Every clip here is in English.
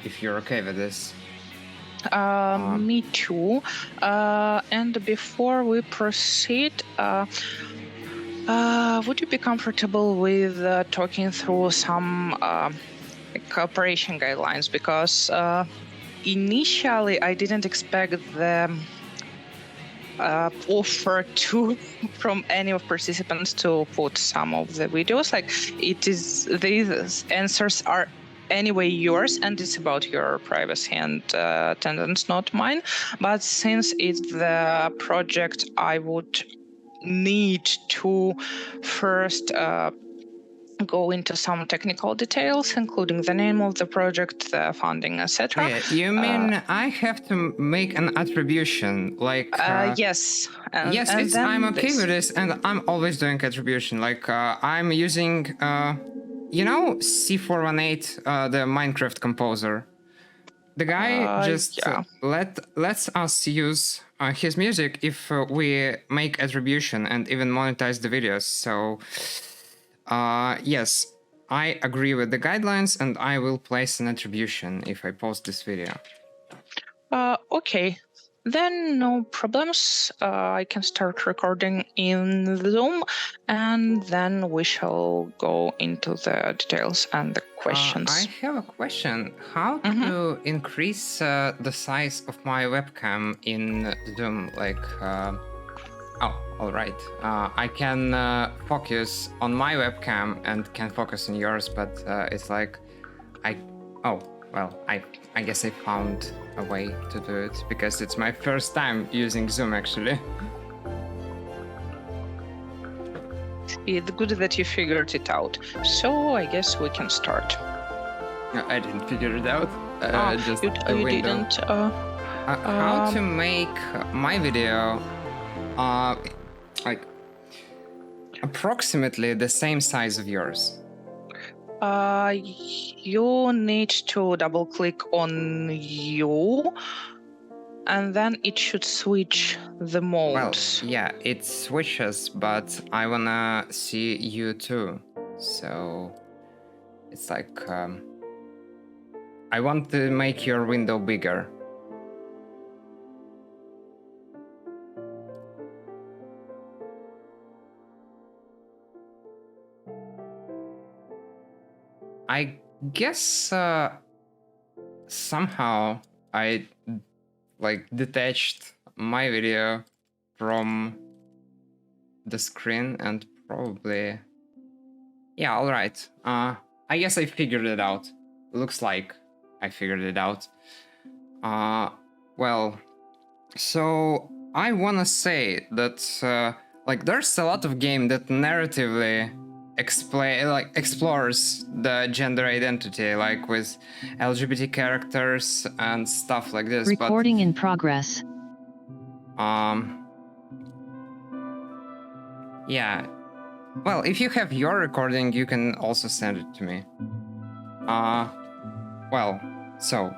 if you're okay with this. Me too. And before we proceed, would you be comfortable with talking through some cooperation guidelines? Because initially I didn't expect the offer from any of participants to put some of the videos. Like these answers are anyway yours, and it's about your privacy and attendance, not mine. But since it's the project, I would need to first go into some technical details, including the name of the project, the funding, etc. Okay, you mean I have to make an attribution, like... yes. Yes, I'm okay with this, and I'm always doing attribution. Like, I'm using, you know, C418, the Minecraft composer. The guy just lets us use his music if we make attribution and even monetize the videos. So, yes, I agree with the guidelines, and I will place an attribution if I post this video. Okay. Then no problems. I can start recording in Zoom, and then we shall go into the details and the questions. I have a question. How to increase the size of my webcam in Zoom? Like, oh, all right. I can focus on my webcam and can focus on yours, but it's like, I guess I found a way to do it because it's my first time using Zoom, actually. It's good that you figured it out. So I guess we can start. No, I didn't figure it out. Just you window. Didn't. How to make my video like approximately the same size of yours? You need to double click on you, and then it should switch the modes. Well, yeah, it switches, but I wanna see you too. So it's like I want to make your window bigger. I guess somehow I like detached my video from the screen and probably, yeah, all right. I guess I figured it out. Looks like I figured it out. Well, so I wanna say that like there's a lot of game that narratively explores the gender identity, like with LGBT characters and stuff like this. Recording in progress. Yeah. Well, if you have your recording, you can also send it to me. Well, so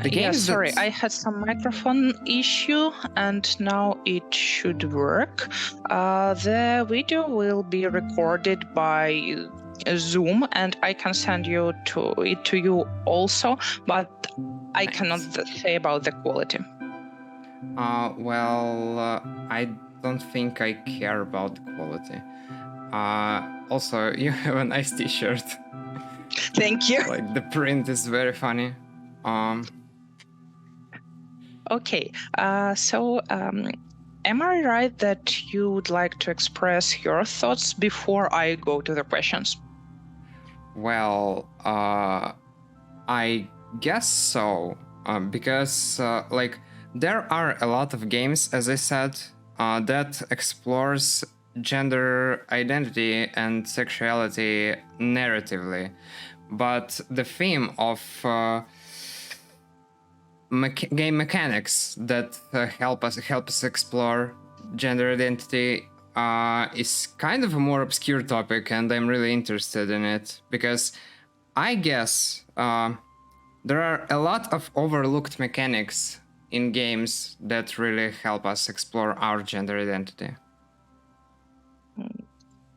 the game sorry, I had some microphone issue and now it should work. The video will be recorded by Zoom and I can send it to you also, but I cannot say about the quality. Well, I don't think I care about the quality. Also, you have a nice t-shirt. Thank you. Like, the print is very funny. Okay, so am I right that you would like to express your thoughts before I go to the questions? Well, I guess so, because like there are a lot of games, as I said, that explores gender identity and sexuality narratively, but the theme of game mechanics that help us explore gender identity is kind of a more obscure topic, and I'm really interested in it because I guess there are a lot of overlooked mechanics in games that really help us explore our gender identity.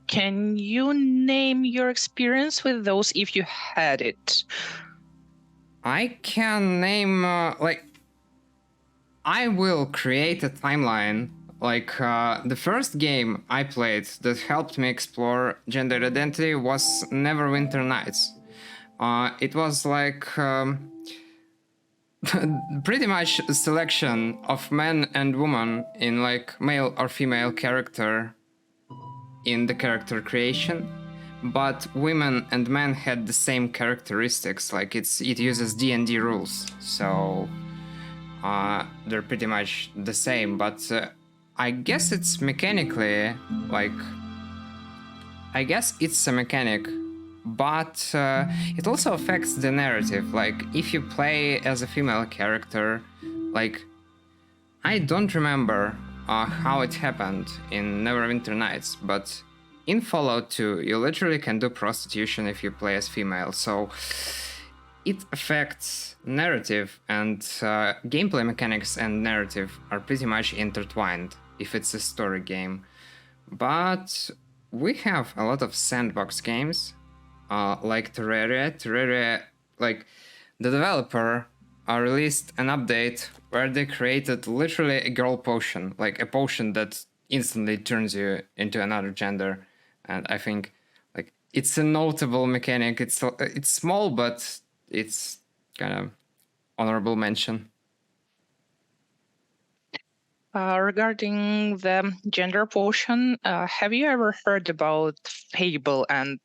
Can you name your experience with those if you had it? I can name, like, I will create a timeline. Like, the first game I played that helped me explore gender identity was Neverwinter Nights. It was like pretty much a selection of men and women in like male or female character in the character creation, but women and men had the same characteristics. Like it uses D&D rules, so they're pretty much the same. But I guess it's mechanically like I guess it's a mechanic, but it also affects the narrative. Like if you play as a female character, like I don't remember how it happened in Neverwinter Nights, but in Fallout 2, you literally can do prostitution if you play as female, so it affects narrative, and gameplay mechanics and narrative are pretty much intertwined if it's a story game. But we have a lot of sandbox games, like Terraria. Terraria, like the developer released an update where they created literally a girl potion, like a potion that instantly turns you into another gender. And I think like it's a notable mechanic. It's small, but it's kind of honorable mention. Regarding the gender potion, have you ever heard about Fable and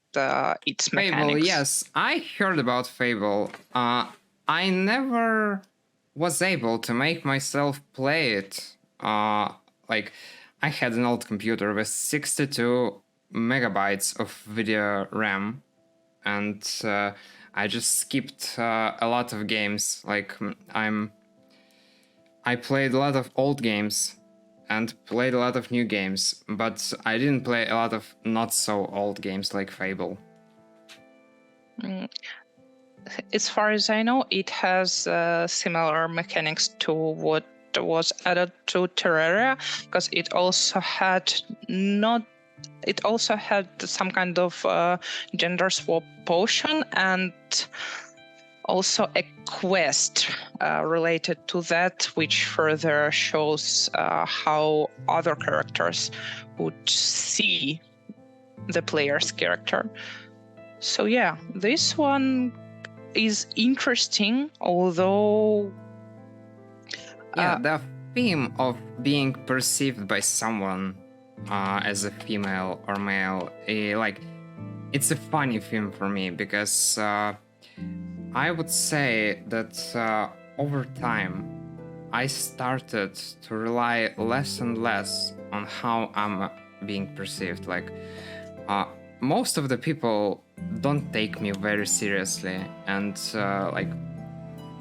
its mechanics? Fable, yes, I heard about Fable. I never was able to make myself play it. Like, I had an old computer with 62 megabytes of video RAM, and I just skipped a lot of games. Like, I played a lot of old games and played a lot of new games, but I didn't play a lot of not so old games like Fable. As far as I know, it has similar mechanics to what was added to Terraria, because it also had some kind of gender swap potion and also a quest related to that, which further shows how other characters would see the player's character. So yeah, this one is interesting, although the theme of being perceived by someone as a female or male, like it's a funny theme for me, because I would say that over time I started to rely less and less on how I'm being perceived. Like most of the people don't take me very seriously, and like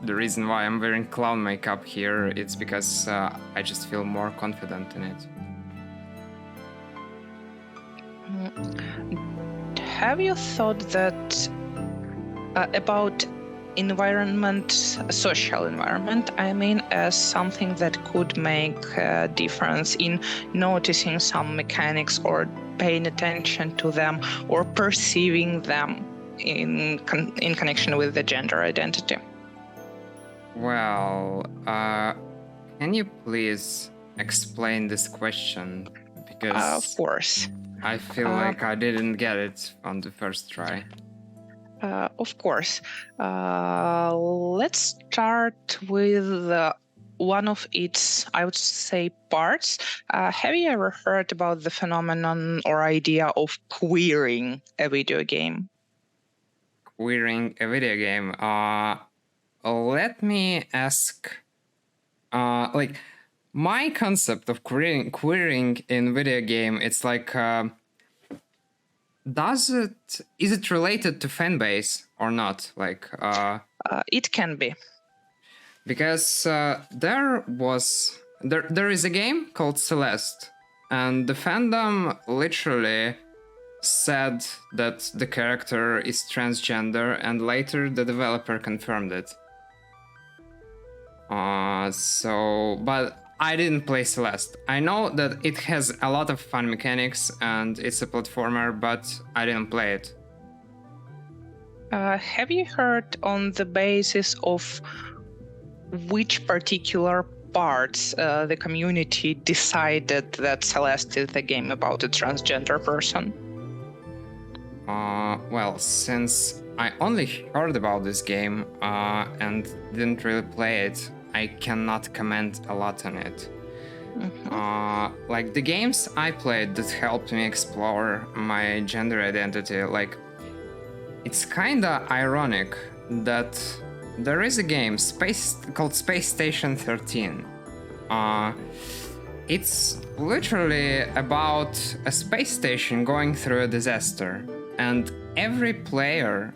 the reason why I'm wearing clown makeup here, it's because I just feel more confident in it. Have you thought that about environment, social environment, I mean, as something that could make a difference in noticing some mechanics or paying attention to them or perceiving them in connection with the gender identity? Well, can you please explain this question? Because of course. I feel like I didn't get it on the first try. Of course. Let's start with one of its, I would say, parts. Have you ever heard about the phenomenon or idea of queering a video game? Queering a video game? Let me ask. Like, my concept of queering in video game, it's like, is it related to fan base or not? Like, it can be. Because there is a game called Celeste, and the fandom literally said that the character is transgender, and later the developer confirmed it. But I didn't play Celeste. I know that it has a lot of fun mechanics and it's a platformer, but I didn't play it. Have you heard on the basis of which particular parts the community decided that Celeste is the game about a transgender person? Well, since I only heard about this game and didn't really play it, I cannot comment a lot on it. Like the games I played that helped me explore my gender identity, like it's kinda ironic that there is a game called Space Station 13. It's literally about a space station going through a disaster, and every player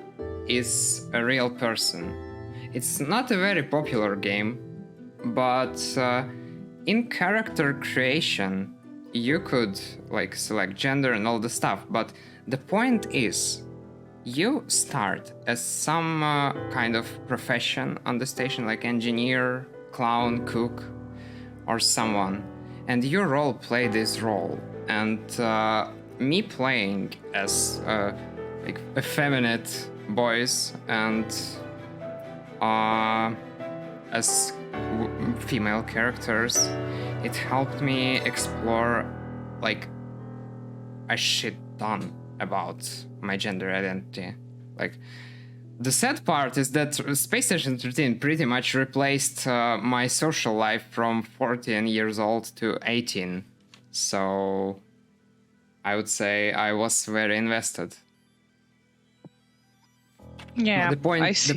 is a real person. It's not a very popular game, but in character creation, you could like select gender and all the stuff, but the point is, you start as some kind of profession on the station, like engineer, clown, cook, or someone, and you role play this role. And me playing as like effeminate boys and as female characters, it helped me explore like a shit ton about my gender identity. Like, the sad part is that Space Station 13 pretty much replaced my social life from 14 years old to 18. So I would say I was very invested. Yeah, the point I see.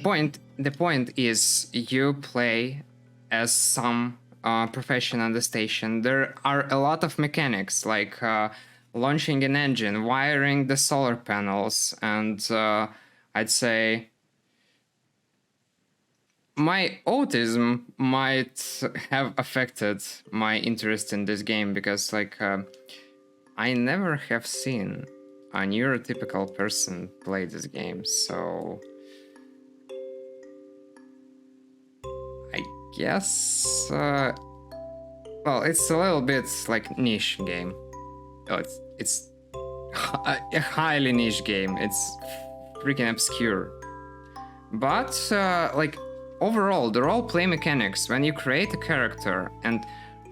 the point is you play as some profession on the station. There are a lot of mechanics, like launching an engine, wiring the solar panels, and I'd say my autism might have affected my interest in this game, because like I never have seen a neurotypical person play this game, so I guess well, it's a little bit like niche game. Oh, it's a highly niche game. It's freaking obscure. But like overall, the roleplay mechanics, when you create a character and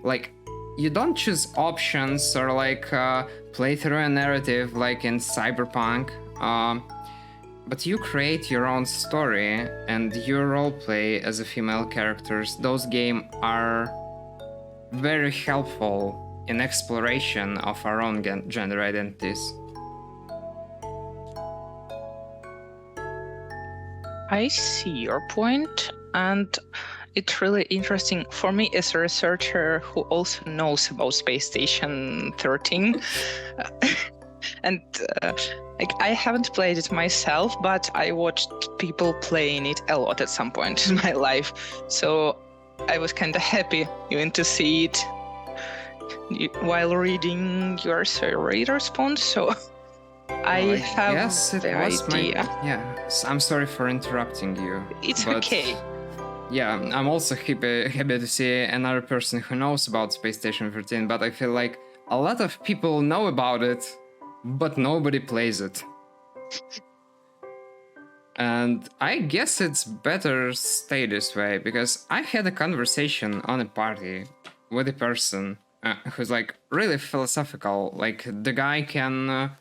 like you don't choose options or like play through a narrative like in Cyberpunk, but you create your own story and you roleplay as a female characters. Those games are very helpful in exploration of our own gender identities. I see your point, and it's really interesting for me as a researcher who also knows about Space Station 13. And like, I haven't played it myself, but I watched people playing it a lot at some point in my life. So I was kind of happy even to see it while reading your survey response. So I have the idea. Yeah, I'm sorry for interrupting you. It's okay. Yeah, I'm also happy to see another person who knows about Space Station 13, but I feel like a lot of people know about it, but nobody plays it. And I guess it's better stay this way, because I had a conversation on a party with a person who's like really philosophical. Like the guy can...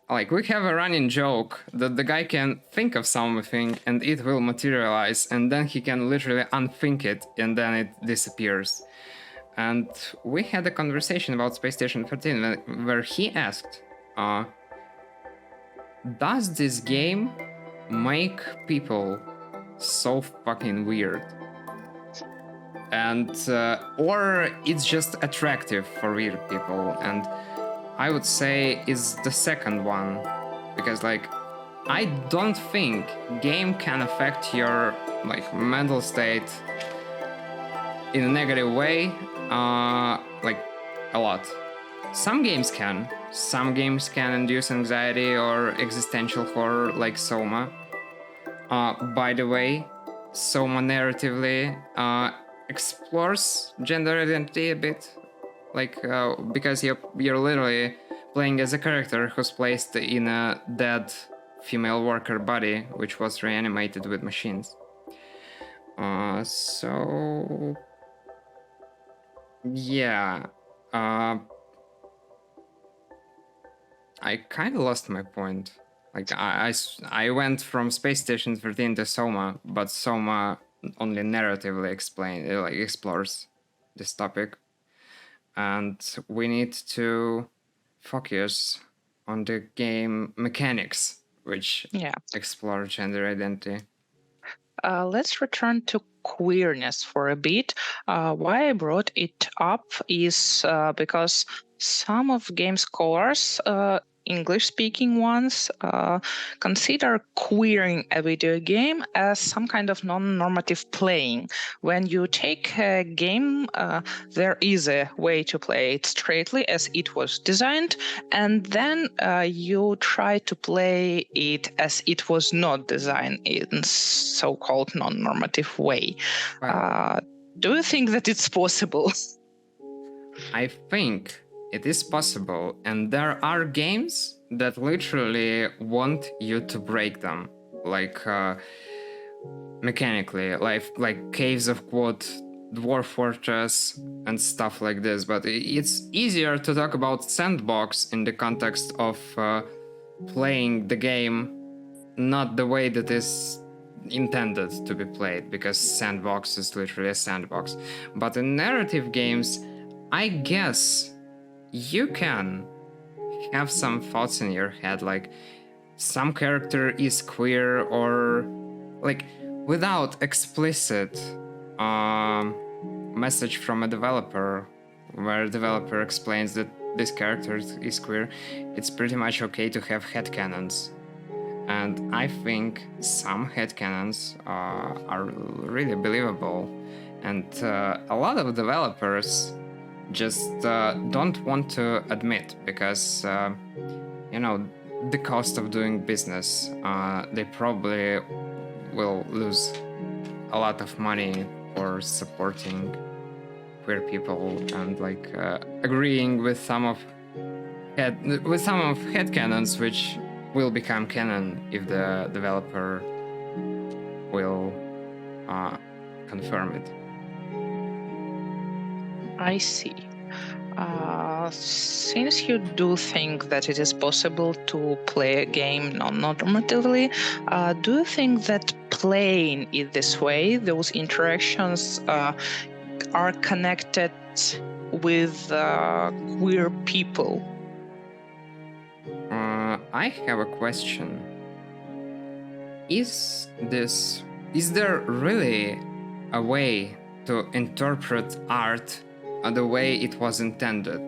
like, we have a running joke that the guy can think of something and it will materialize, and then he can literally unthink it and then it disappears. And we had a conversation about Space Station 13 where he asked, does this game make people so fucking weird? And, or it's just attractive for weird people? And I would say is the second one, because like I don't think game can affect your like mental state in a negative way, like a lot. Some games can induce anxiety or existential horror, like Soma. By the way, Soma narratively explores gender identity a bit, like because you're literally playing as a character who's placed in a dead female worker body, which was reanimated with machines. So yeah, I kind of lost my point. Like I went from Space Station 13 to Soma, but Soma only narratively explores this topic, and we need to focus on the game mechanics, which explore gender identity. Let's return to queerness for a bit. Why I brought it up is because some of game scholars, English-speaking ones, consider queering a video game as some kind of non-normative playing. When you take a game, there is a way to play it straightly as it was designed, and then you try to play it as it was not designed in so-called non-normative way. Do you think that it's possible? I think it is possible, and there are games that literally want you to break them, like mechanically, like Caves of Quote, Dwarf Fortress, and stuff like this. But it's easier to talk about sandbox in the context of playing the game not the way that is intended to be played, because sandbox is literally a sandbox. But in narrative games, I guess you can have some thoughts in your head, like some character is queer, or like without explicit message from a developer where a developer explains that this character is queer, it's pretty much okay to have headcanons. And I think some headcanons are really believable, and a lot of developers just don't want to admit, because the cost of doing business, they probably will lose a lot of money for supporting queer people, and like agreeing with some of headcanons, which will become canon if the developer will confirm it. I see. Since you do think that it is possible to play a game non-normatively, do you think that playing it this way, those interactions are connected with queer people? I have a question. Is there really a way to interpret art the way it was intended?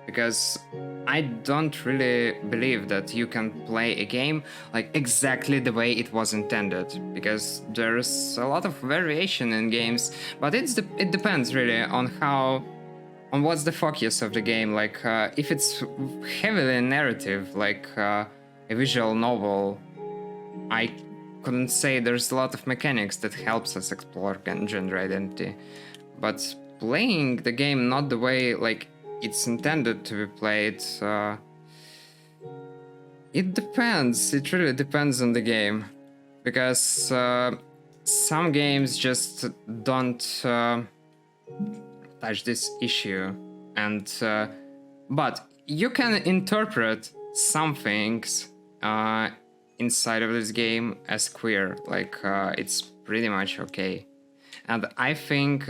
Because I don't really believe that you can play a game like exactly the way it was intended, because there's a lot of variation in games, but it depends really on what's the focus of the game. Like if it's heavily narrative, like a visual novel, I couldn't say there's a lot of mechanics that helps us explore gender identity. But playing the game not the way like it's intended to be played, it depends. It really depends on the game, because some games just don't touch this issue, and but you can interpret some things inside of this game as queer, like it's pretty much okay. And I think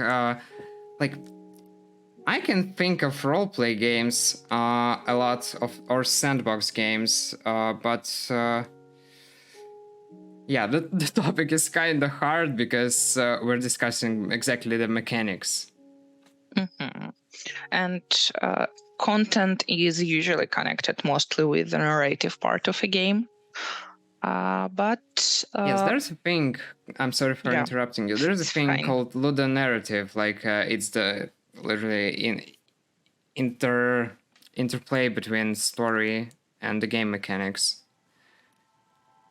like I can think of roleplay games a lot of, or sandbox games, but yeah, the topic is kind of hard, because we're discussing exactly the mechanics. Mm-hmm. And content is usually connected mostly with the narrative part of a game. But yes, there's a thing. I'm sorry for interrupting you. There's a thing called ludonarrative. Like it's the literally interplay between story and the game mechanics.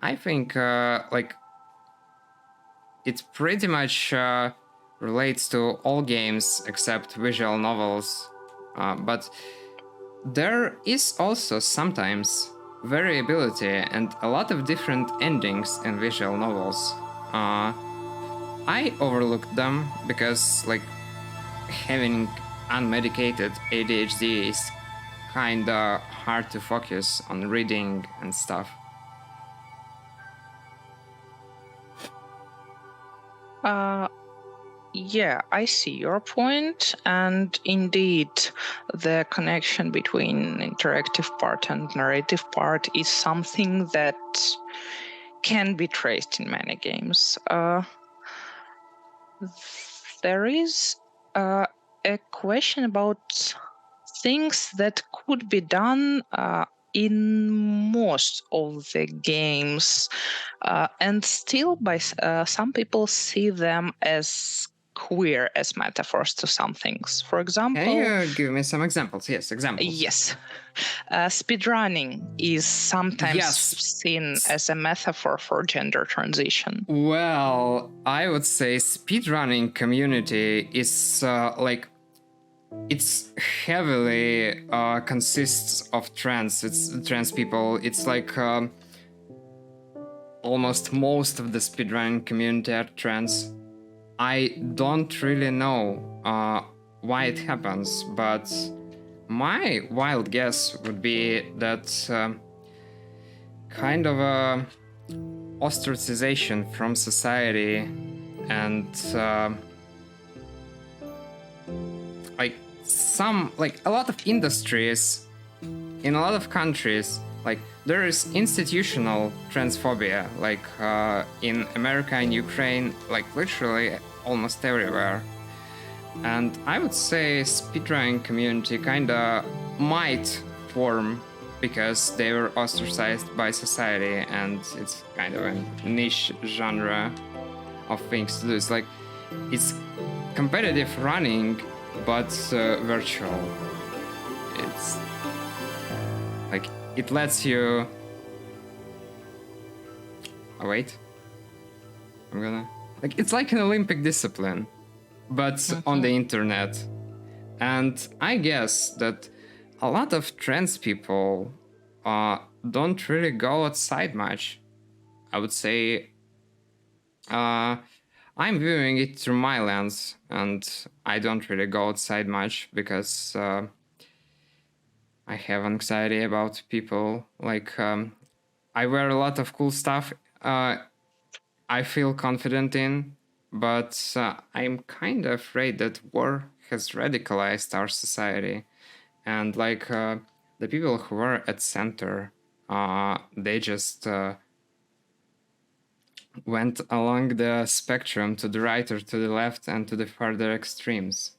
I think like it's pretty much relates to all games except visual novels, but there is also sometimes variability and a lot of different endings in visual novels. I overlooked them because, like, having unmedicated ADHD is kinda hard to focus on reading and stuff. Yeah, I see your point, and indeed, the connection between interactive part and narrative part is something that can be traced in many games. There is a question about things that could be done in most of the games, and still by some people see them as queer as metaphors to some things. For example, Can you give me some examples? Yes, examples. Yes. Speedrunning is sometimes seen as a metaphor for gender transition. Well, I would say speedrunning community is it's heavily consists of trans. It's trans people. It's like almost most of the speedrunning community are trans. I don't really know why it happens, but my wild guess would be that kind of a ostracization from society and like a lot of industries in a lot of countries, like there is institutional transphobia, like in America and Ukraine, like literally almost everywhere. And I would say speedrunning community kinda might form because they were ostracized by society, and it's kind of a niche genre of things to do. It's like it's competitive running, but virtual. It's like it lets you. Oh wait, I'm gonna like it's like an Olympic discipline, but on the internet. And I guess that a lot of trans people don't really go outside much. I would say I'm viewing it through my lens, and I don't really go outside much because I have anxiety about people. Like, I wear a lot of cool stuff I feel confident in, but I'm kind of afraid that war has radicalized our society. And like the people who are at center, they just went along the spectrum to the right or to the left and to the further extremes.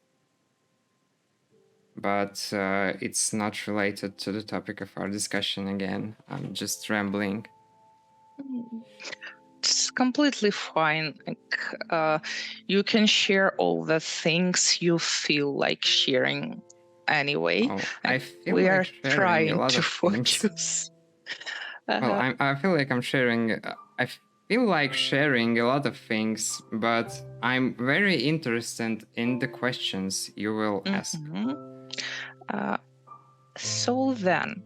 But it's not related to the topic of our discussion again. I'm just rambling. It's completely fine. Like, you can share all the things you feel like sharing anyway. Oh, I feel we like are sharing trying a lot to of things. focus. Well, I feel like I'm sharing. I feel like sharing a lot of things, but I'm very interested in the questions you will ask. So then,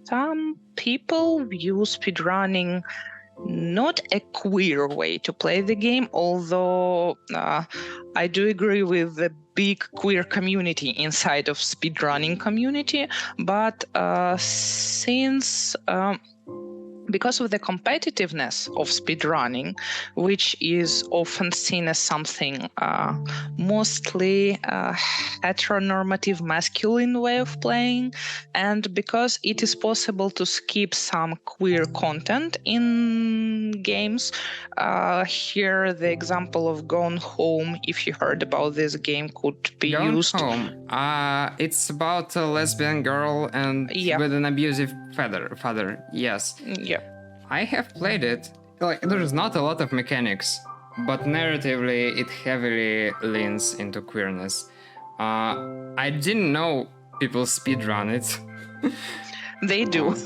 some people view speedrunning not a queer way to play the game, although I do agree with the big queer community inside of speedrunning community, but since because of the competitiveness of speedrunning, which is often seen as something mostly heteronormative masculine way of playing, and because it is possible to skip some queer content in games, here the example of Gone Home, if you heard about this game, could be used. Gone Home. It's about a lesbian girl and with an abusive father. Yes. Yeah. I have played it. Like, there's not a lot of mechanics, but narratively it heavily leans into queerness. I didn't know people speedrun it. They do.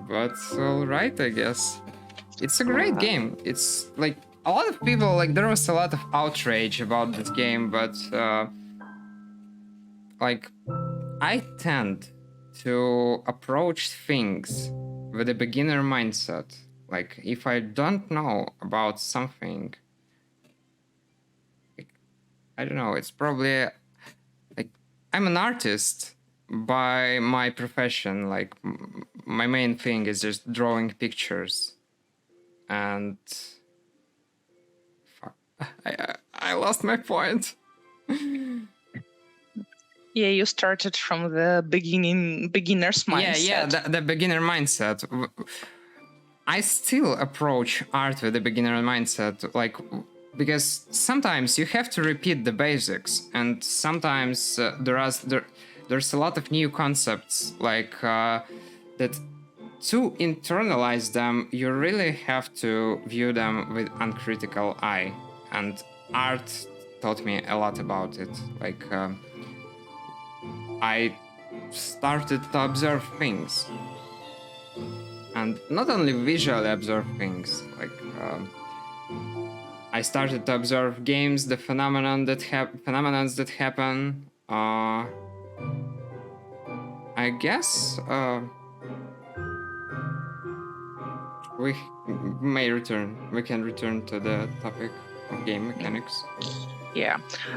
But alright, I guess. It's a great game. It's like a lot of people, like, there was a lot of outrage about this game, but like, I tend to approach things with a beginner mindset. Like, if I don't know about something, like, I don't know, it's probably like, I'm an artist by my profession. Like, my main thing is just drawing pictures. And fuck, I lost my point. Yeah, you started from the beginner's mindset. Yeah, the beginner mindset. I still approach art with a beginner mindset, like, because sometimes you have to repeat the basics, and sometimes there's a lot of new concepts, like that. To internalize them, you really have to view them with uncritical eye, and art taught me a lot about it. Like, I started to observe things, and not only visually observe things. Like, I started to observe games, the phenomenons that happen. I guess. We can return to the topic of game mechanics. Yeah.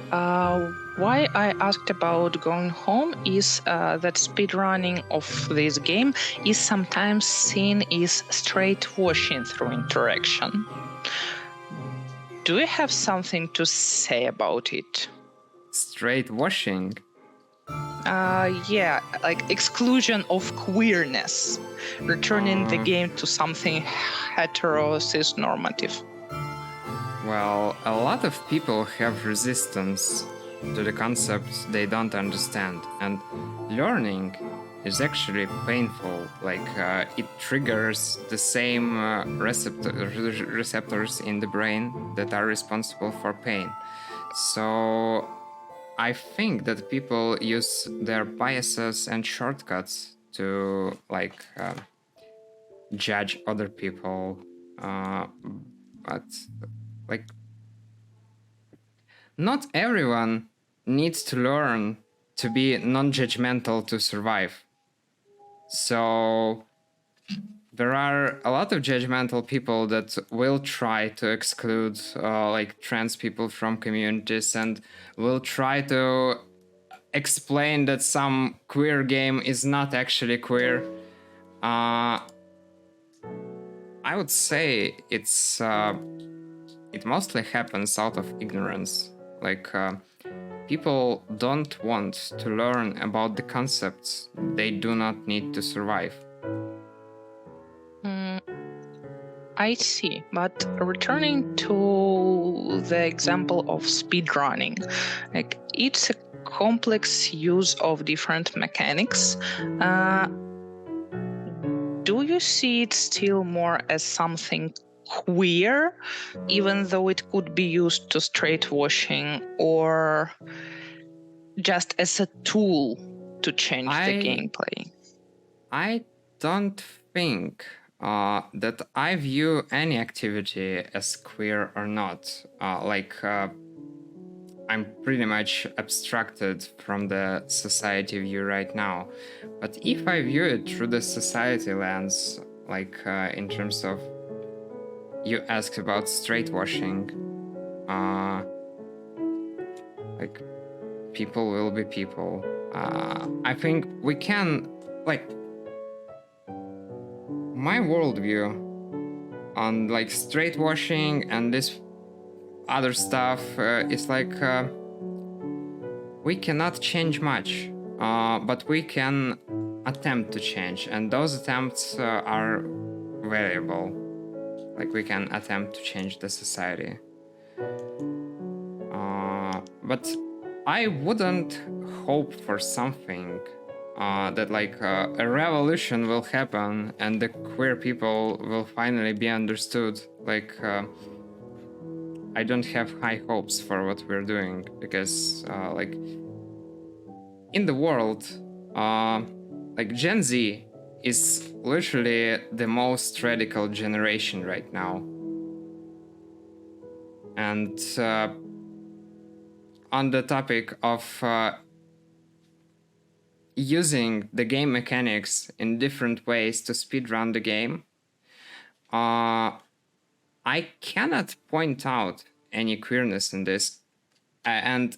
Why I asked about going home is that speedrunning of this game is sometimes seen as straight washing through interaction. Do you have something to say about it? Straight washing? Yeah, like exclusion of queerness, returning the game to something hetero-cis normative. Well, a lot of people have resistance to the concepts they don't understand, and learning is actually painful. Like, it triggers the same receptors in the brain that are responsible for pain. So I think that people use their biases and shortcuts to, like, judge other people, but, like, not everyone needs to learn to be non-judgmental to survive. So there are a lot of judgmental people that will try to exclude like, trans people from communities, and will try to explain that some queer game is not actually queer. I would say it's it mostly happens out of ignorance. Like, people don't want to learn about the concepts they do not need to survive. I see, but returning to the example of speedrunning, like, it's a complex use of different mechanics. Do you see it still more as something queer, even though it could be used to straight washing, or just as a tool to change the gameplay? I don't think that I view any activity as queer or not. I'm pretty much abstracted from the society view right now. But if I view it through the society lens, like, in terms of, you asked about straight washing, like, people will be people. I think we can, like, my worldview on, like, straight washing and this other stuff is like, we cannot change much, but we can attempt to change, and those attempts are variable. Like, we can attempt to change the society, but I wouldn't hope for something that, like, a revolution will happen and the queer people will finally be understood. Like, I don't have high hopes for what we're doing, because like, in the world, like, Gen Z is literally the most radical generation right now. And on the topic of using the game mechanics in different ways to speedrun the game, I cannot point out any queerness in this. And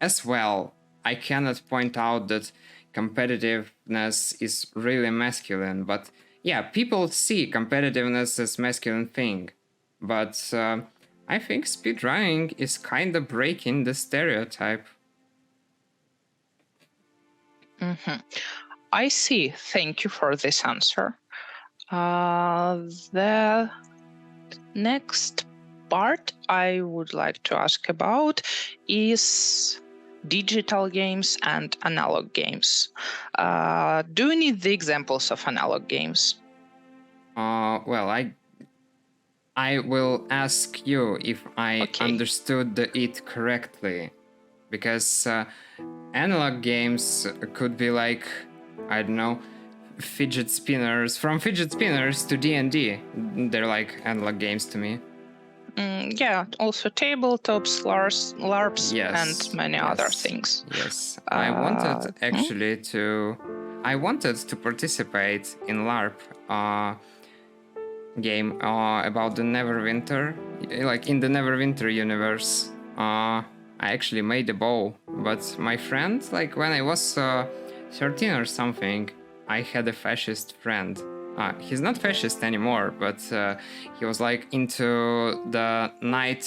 as well, I cannot point out that competitiveness is really masculine. But yeah, people see competitiveness as masculine thing. But I think speedrunning is kind of breaking the stereotype. I see. Thank you for this answer. The next part I would like to ask about is digital games and analog games. Do you need the examples of analog games? Well, I will ask you if I understood it correctly, because analog games could be like, I don't know, fidget spinners. From fidget spinners to D&D, they're like analog games to me. Yeah, also tabletops, LARPs, Yes, and many other things. Yes, I wanted actually to participate in LARP game about the Neverwinter, like in the Neverwinter universe. I actually made a bow, but my friend, like when I was 13 or something, I had a fascist friend. He's not fascist anymore, but he was like into the night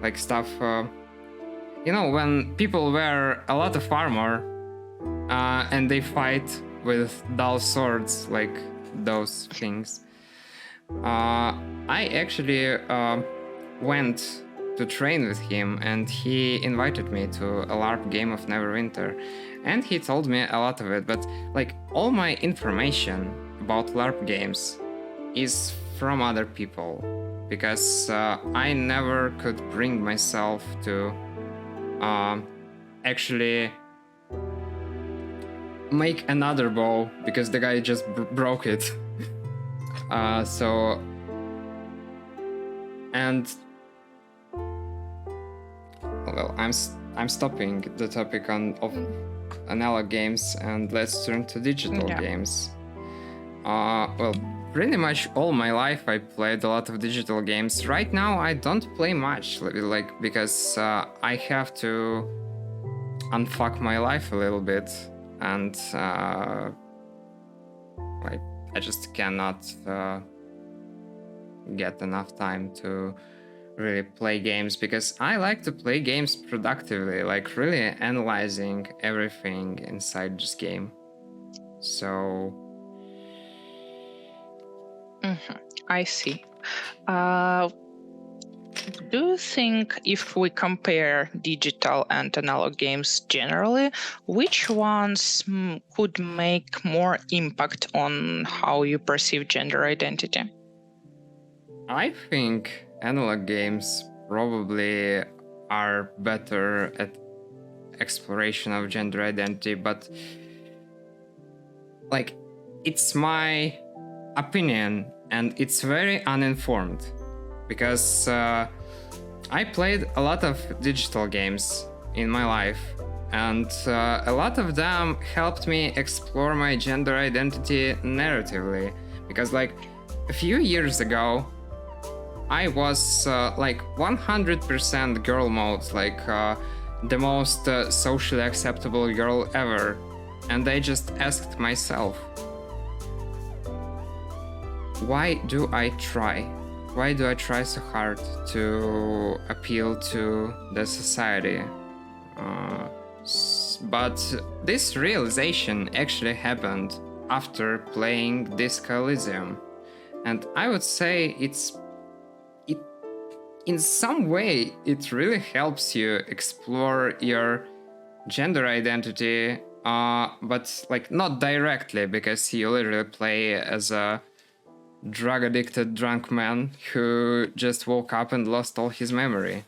like stuff. You know, when people wear a lot of armor and they fight with dull swords, like those things. I actually went to train with him, and he invited me to a LARP game of Neverwinter, and he told me a lot of it, but like all my information about LARP games is from other people, because I never could bring myself to actually make another bow, because the guy just broke it. So, and well, I'm stopping the topic of analog games, and let's turn to digital games. Well, pretty much all my life I played a lot of digital games. Right now I don't play much, like because I have to unfuck my life a little bit, and like I just cannot get enough time to really play games, because I like to play games productively, like really analyzing everything inside this game. So I see. Do you think if we compare digital and analog games generally, which ones could make more impact on how you perceive gender identity? I think analog games probably are better at exploration of gender identity, but like it's my opinion and it's very uninformed, because I played a lot of digital games in my life, and a lot of them helped me explore my gender identity narratively, because like a few years ago I was like 100% girl mode, like the most socially acceptable girl ever, and I just asked myself, why do I try? Why do I try so hard to appeal to the society? But this realization actually happened after playing Disco Elysium, and I would say in some way it really helps you explore your gender identity, but like not directly, because you literally play as a drug-addicted drunk man who just woke up and lost all his memory.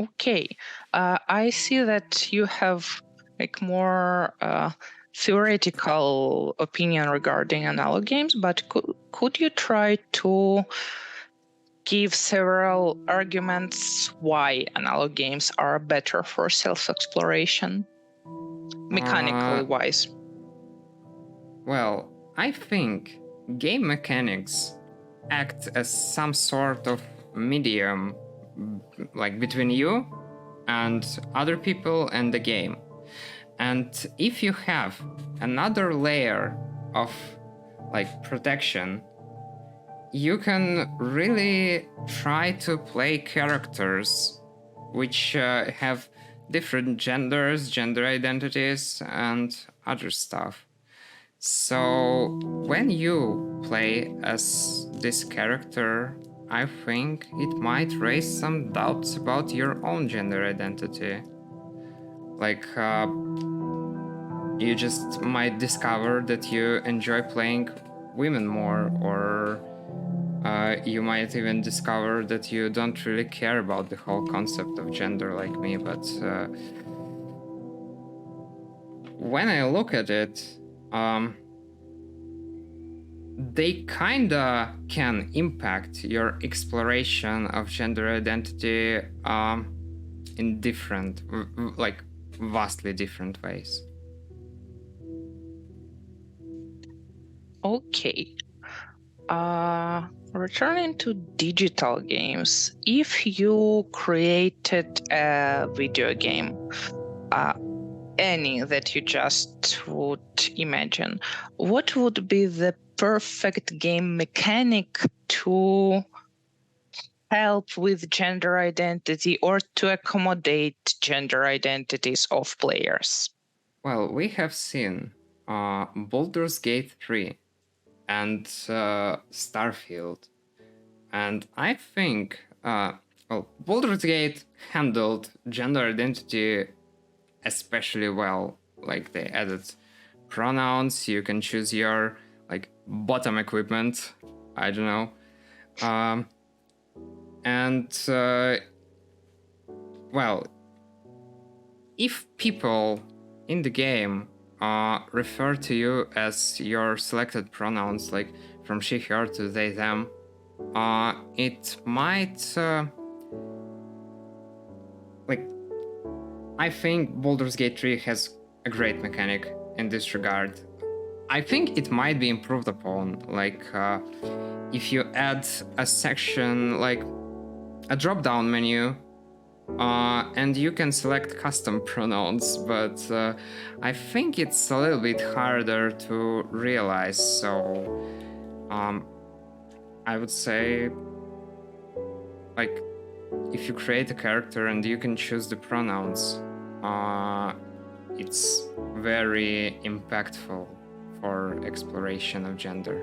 Okay, I see that you have like more theoretical opinion regarding analog games, but could you try to give several arguments why analog games are better for self-exploration, mechanically wise? Well, I think game mechanics act as some sort of medium, like between you and other people and the game. And if you have another layer of like protection, you can really try to play characters which have different genders, gender identities, and other stuff. So when you play as this character, I think it might raise some doubts about your own gender identity. Like, you just might discover that you enjoy playing women more, or you might even discover that you don't really care about the whole concept of gender like me, but when I look at it, they kinda can impact your exploration of gender identity in different, like vastly different ways. Okay. Returning to digital games, if you created a video game, any that you just would imagine, what would be the perfect game mechanic to help with gender identity or to accommodate gender identities of players? Well, we have seen Baldur's Gate 3 and Starfield, and I think Baldur's Gate handled gender identity especially well. Like, they added pronouns, you can choose your like bottom equipment, I don't know, and well, if people in the game refer to you as your selected pronouns, like from she, her to they, them, it might like, I think Baldur's Gate 3 has a great mechanic in this regard. I think it might be improved upon, like if you add a section, like a drop-down menu, and you can select custom pronouns, but I think it's a little bit harder to realize, so I would say, like, if you create a character and you can choose the pronouns, it's very impactful for exploration of gender.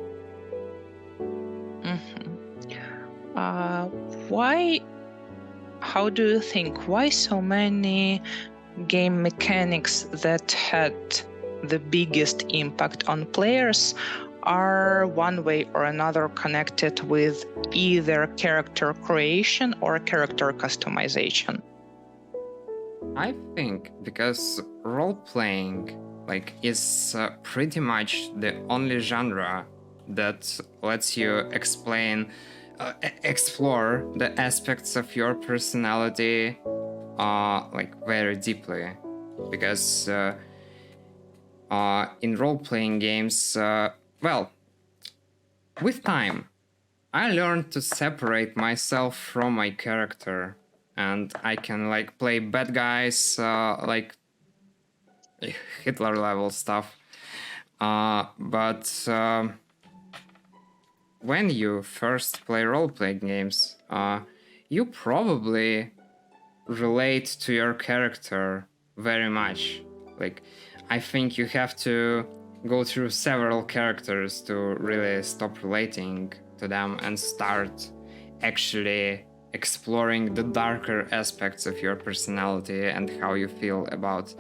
How do you think, why so many game mechanics that had the biggest impact on players are one way or another connected with either character creation or character customization? I think because role-playing is pretty much the only genre that lets you explore the aspects of your personality very deeply, because in role-playing games, with time I learned to separate myself from my character, and I can play bad guys, like Hitler level stuff, but when you first play role-playing games, you probably relate to your character very much. Like, I think you have to go through several characters to really stop relating to them and start actually exploring the darker aspects of your personality and how you feel about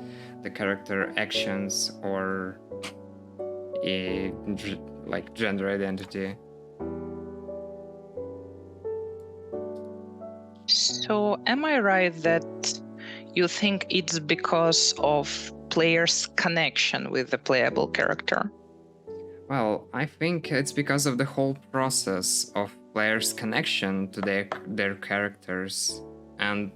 the character actions or gender identity. So am I right that you think it's because of player's connection with the playable character? Well, I think it's because of the whole process of players' connection to their characters and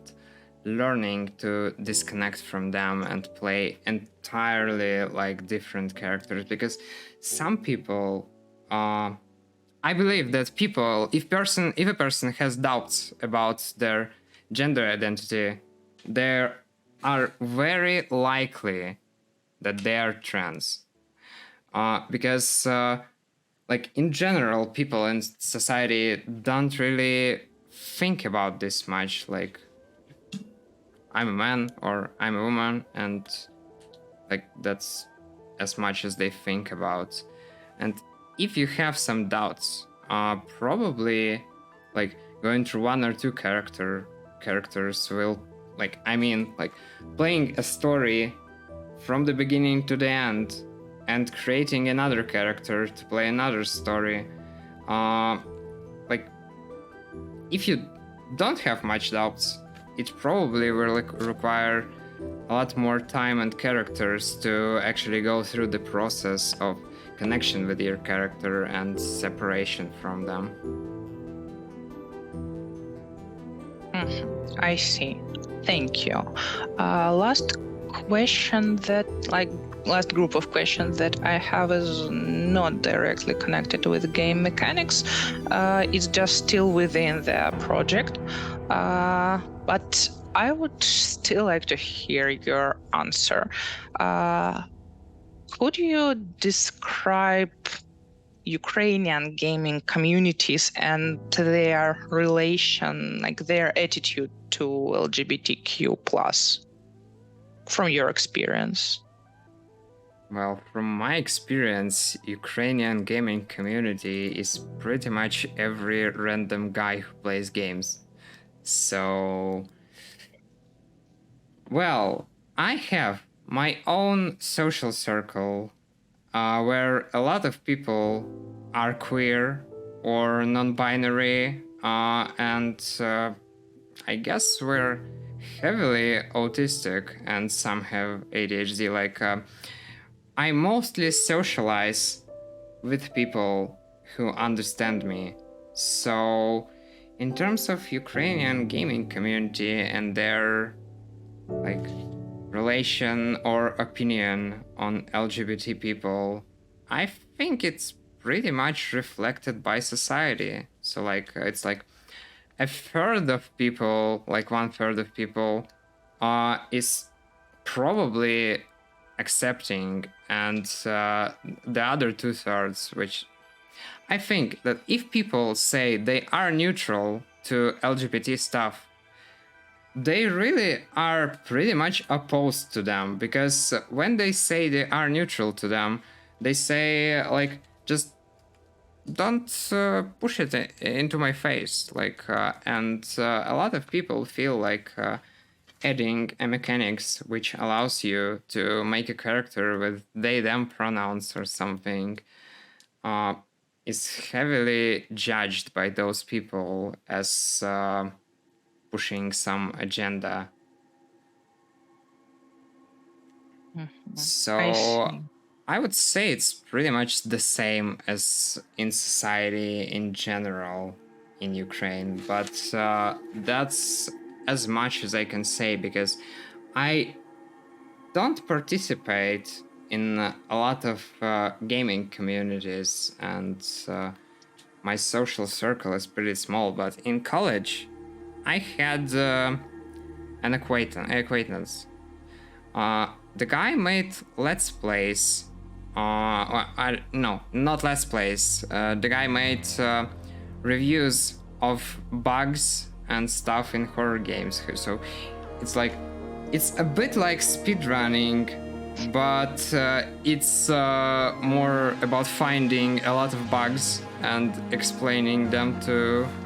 learning to disconnect from them and play entirely like different characters. Because some people, I believe that people, if a person has doubts about their gender identity, they are very likely that they are trans. Because like in general, people in society don't really think about this much. Like, I'm a man or I'm a woman, and like that's as much as they think about. And if you have some doubts, probably like going through one or two characters will like playing a story from the beginning to the end and creating another character to play another story. Like if you don't have much doubts, it probably will require a lot more time and characters to actually go through the process of connection with your character and separation from them. I see. Thank you. Last group of questions that I have is not directly connected with game mechanics. It's just still within the project. But I would still like to hear your answer. Could you describe Ukrainian gaming communities and their relation, like their attitude to LGBTQ+, from your experience? Well, from my experience, Ukrainian gaming community is pretty much every random guy who plays games. So, well, I have my own social circle where a lot of people are queer or non-binary, and I guess we're heavily autistic, and some have ADHD. Like, I mostly socialize with people who understand me. So, in terms of Ukrainian gaming community and their like relation or opinion on LGBT people, I think it's pretty much reflected by society. So like it's like a third of people, like 1/3 of people, is probably accepting, and the other 2/3, which I think that if people say they are neutral to LGBT stuff, they really are pretty much opposed to them, because when they say they are neutral to them, they say like just don't push it into my face, like and a lot of people feel like adding a mechanics which allows you to make a character with they them pronouns or something is heavily judged by those people as pushing some agenda. So I would say it's pretty much the same as in society in general in Ukraine, but that's as much as I can say, because I don't participate in a lot of gaming communities, and my social circle is pretty small. But in college, I had an acquaintance. The guy made Let's Plays. No, not Let's Plays. The guy made reviews of bugs and stuff in horror games. So it's like, it's a bit like speedrunning, but it's more about finding a lot of bugs and explaining them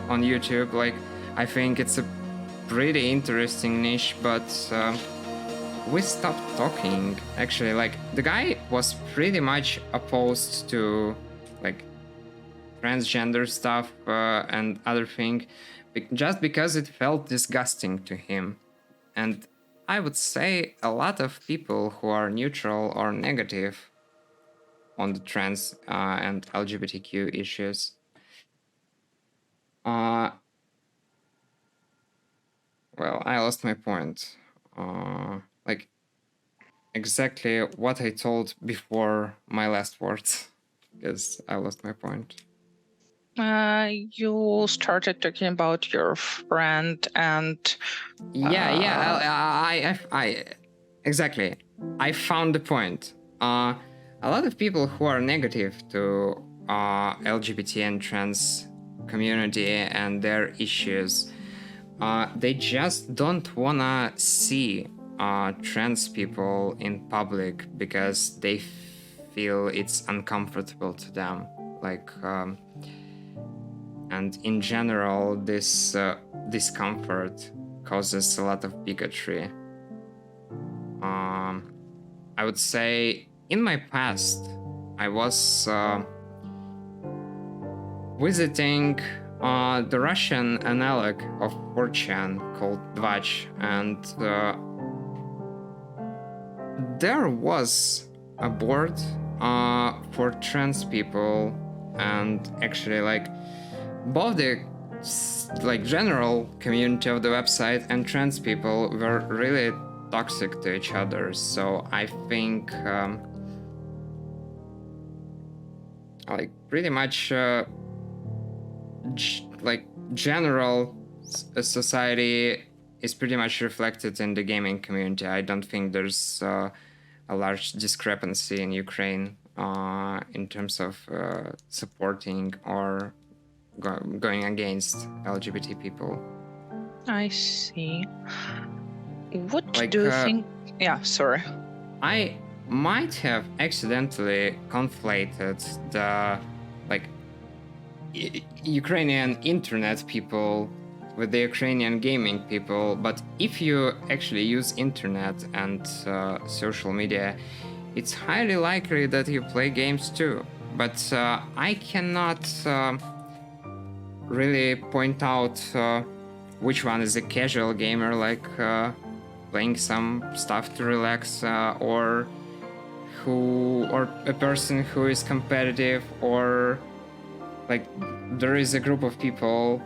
on YouTube. Like, I think it's a pretty interesting niche, but we stopped talking. Actually, like, the guy was pretty much opposed to like transgender stuff and other thing, just because it felt disgusting to him. And I would say a lot of people who are neutral or negative on the trans and LGBTQ issues. Well, I lost my point. Like exactly what I told before my last words, because I lost my point. You started talking about your friend and I exactly. I found the point. A lot of people who are negative to LGBT and trans community and their issues, they just don't wanna see trans people in public because they feel it's uncomfortable to them. Like, and in general, this discomfort causes a lot of bigotry. I would say in my past, I was visiting the Russian analog of 4chan called Dvach, and there was a board for trans people, and actually like both the like general community of the website and trans people were really toxic to each other. So I think like pretty much like general society is pretty much reflected in the gaming community. I don't think there's a large discrepancy in Ukraine in terms of supporting or going against LGBT people. I see. What Like, do you think? Yeah, sorry. I might have accidentally conflated the like Ukrainian internet people with the Ukrainian gaming people, but if you actually use internet and social media, it's highly likely that you play games too. But I cannot really point out which one is a casual gamer, like playing some stuff to relax, or a person who is competitive, or like there is a group of people.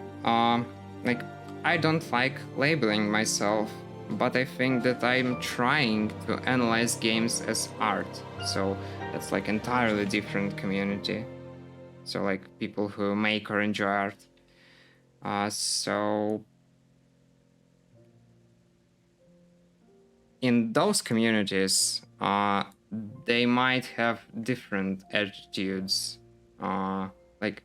Like I don't like labeling myself, but I think that I'm trying to analyze games as art. So that's like entirely different community. So like people who make or enjoy art. So in those communities, they might have different attitudes. Like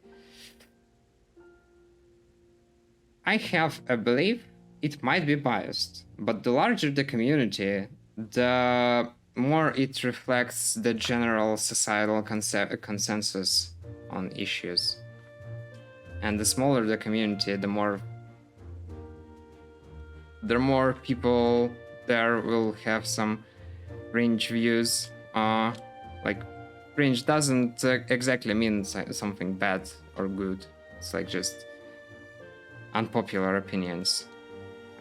I have a belief, it might be biased, but the larger the community, the more it reflects the general societal consensus on issues. And the smaller the community, the more people there will have some fringe views. Like fringe doesn't exactly mean something bad or good. It's like just unpopular opinions,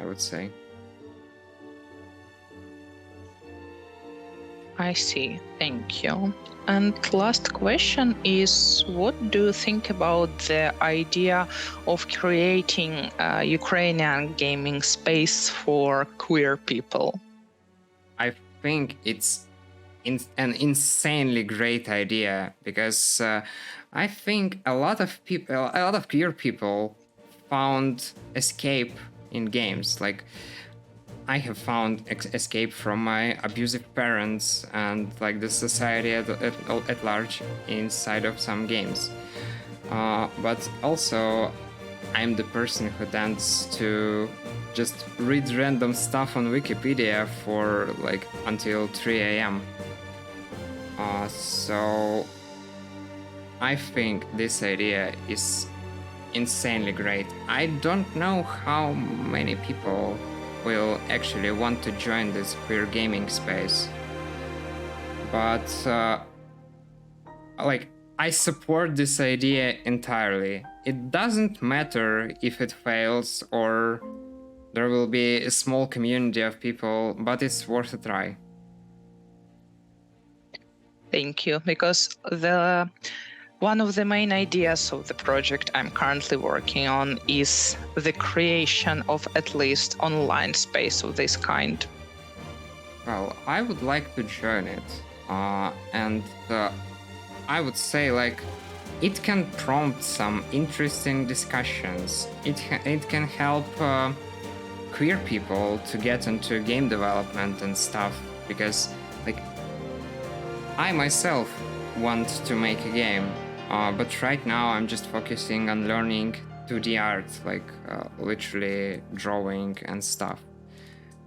I would say. I see. Thank you. And last question is, what do you think about the idea of creating a Ukrainian gaming space for queer people? I think it's an insanely great idea, because I think a lot of queer people found escape in games. Like I have found escape from my abusive parents and like the society at large inside of some games. But also, I'm the person who tends to just read random stuff on Wikipedia for like until 3 a.m. So I think this idea is insanely great. I don't know how many people will actually want to join this queer gaming space, but like I support this idea entirely. It doesn't matter if it fails or there will be a small community of people, but it's worth a try. Thank you, because one of the main ideas of the project I'm currently working on is the creation of at least online space of this kind. Well, I would like to join it, and I would say like it can prompt some interesting discussions. It can help queer people to get into game development and stuff, because like I myself want to make a game, but right now I'm just focusing on learning 2D art, like literally drawing and stuff.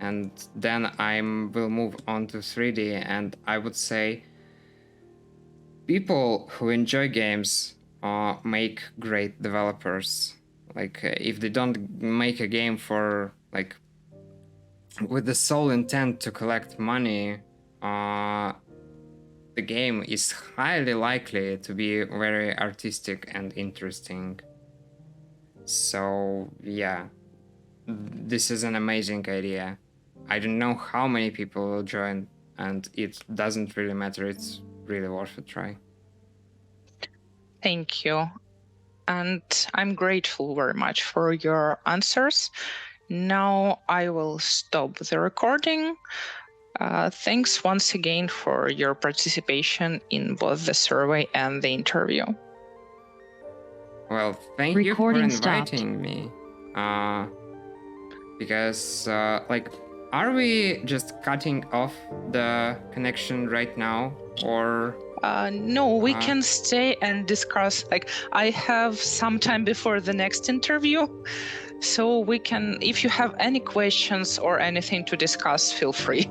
And then I will move on to 3D, and I would say people who enjoy games make great developers. Like if they don't make a game for like with the sole intent to collect money, the game is highly likely to be very artistic and interesting. So yeah, this is an amazing idea. I don't know how many people will join, and it doesn't really matter. It's really worth a try. Thank you. And I'm grateful very much for your answers. Now I will stop the recording. Thanks once again for your participation in both the survey and the interview. Well, thank you for inviting me. Because, like, are we just cutting off the connection right now, or? No, we can stay and discuss. Like, I have some time before the next interview, so we can, if you have any questions or anything to discuss, feel free.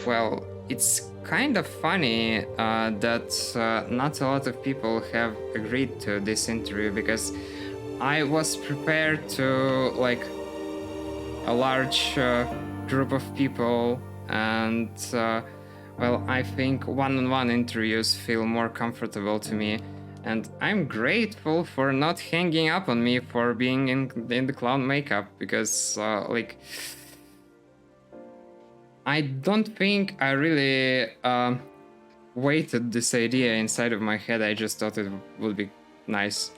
Well, it's kind of funny that not a lot of people have agreed to this interview, because I was prepared to like a large group of people, and well, I think one-on-one interviews feel more comfortable to me, and I'm grateful for not hanging up on me for being in the clown makeup, because like I don't think I really weighted this idea inside of my head. I just thought it would be nice.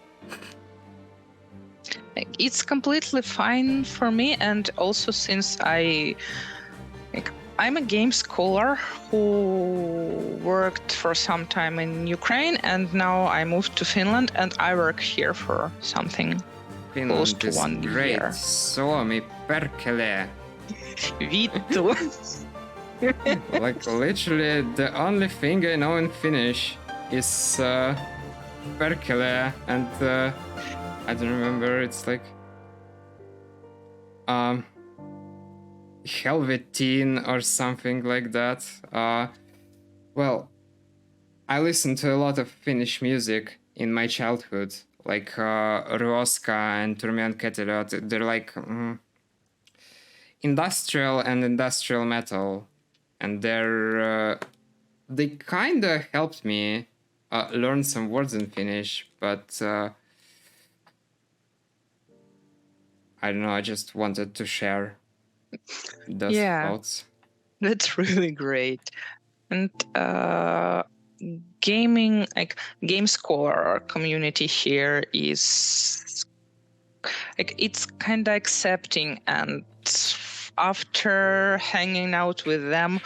It's completely fine for me, and also since I'm a game scholar who worked for some time in Ukraine, and now I moved to Finland, and I work here for something close to 1 year. Suomi perkele. Vittu. Like literally the only thing I know in Finnish is perkele, and I don't remember, it's like Helvetine or something like that. Well, I listened to a lot of Finnish music in my childhood, like Ruoska and Turmion Ketelot. They're like industrial and industrial metal, and they kind of helped me learn some words in Finnish, but I don't know, I just wanted to share those thoughts. That's really great. And gaming, like game scholar community here is like it's kind of accepting, and after hanging out with them,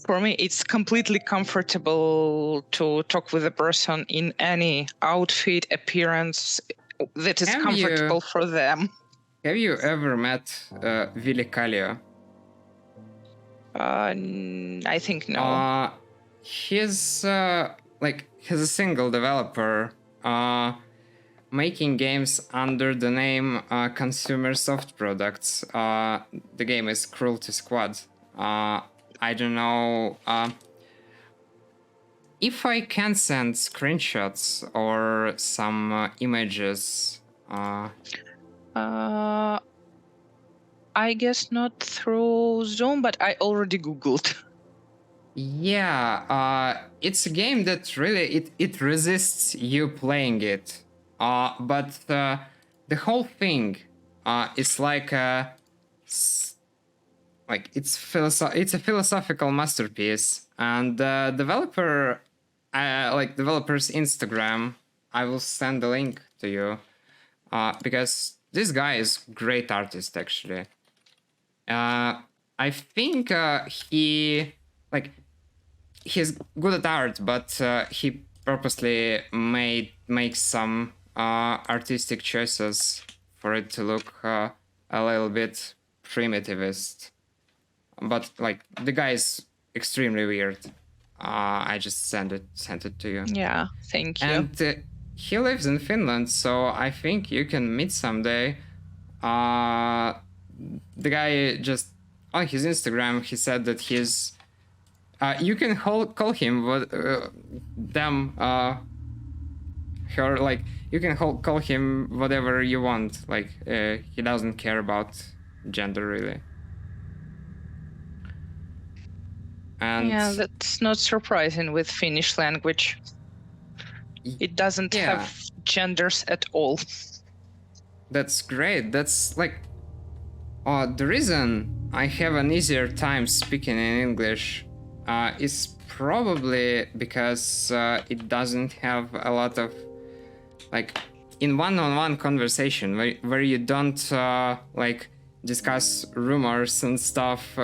for me it's completely comfortable to talk with a person in any outfit, appearance that is comfortable for them. Have you ever met Ville Kallio? I think no. He's he's a single developer making games under the name Consumer Soft Products. The game is Cruelty Squad. I don't know if I can send screenshots or some images. I guess not through Zoom, but I already Googled. Yeah, it's a game that really it resists you playing it. But the whole thing is like a like it's a philosophical masterpiece, and the developer, like developer's Instagram, I will send the link to you, because this guy is great artist actually. I think he's good at art, but he purposely makes some artistic choices for it to look a little bit primitivist. But like the guy is extremely weird. I just sent it to you. Yeah, thank you. And he lives in Finland, so I think you can meet someday. The guy just on his Instagram, he said that he's. You can call him her, like you can call him whatever you want. Like he doesn't care about gender really. And yeah, that's not surprising with Finnish language. It doesn't have genders at all. That's great. That's like the reason I have an easier time speaking in English is probably because it doesn't have a lot of like in one-on-one conversation where you don't like discuss rumors and stuff.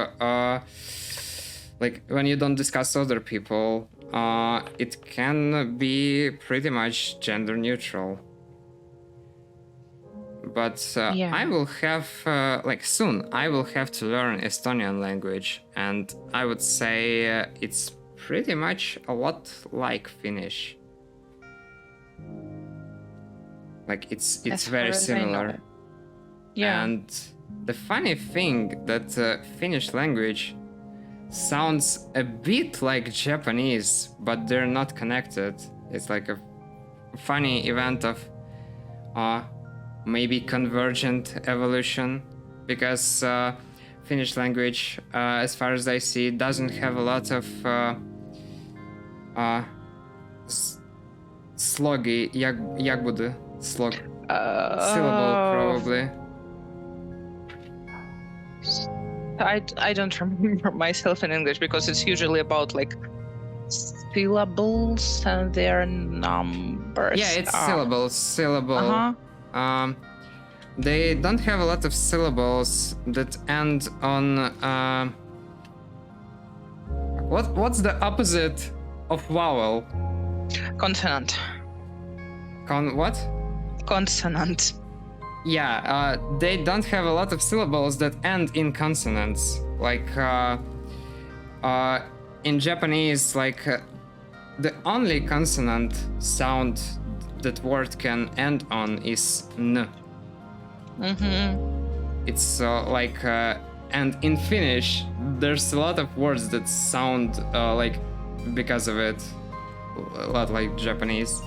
Like when you don't discuss other people, it can be pretty much gender neutral. But I will have like soon I will have to learn Estonian language, and I would say it's pretty much a lot like Finnish. Like it's very similar. Yeah. And the funny thing that Finnish language sounds a bit like Japanese, but they're not connected. It's like a funny event of maybe convergent evolution, because Finnish language, as far as I see, doesn't have a lot of sloggy slog syllable probably. I don't remember myself in English because it's usually about like syllables and their numbers. Yeah, it's syllable. Uh-huh. They don't have a lot of syllables that end on what's the opposite of vowel? Consonant. What? Consonant. Yeah, they don't have a lot of syllables that end in consonants. Like in Japanese, like the only consonant sound that word can end on is n. Mm-hmm. It's like and in Finnish there's a lot of words that sound like because of it a lot like Japanese.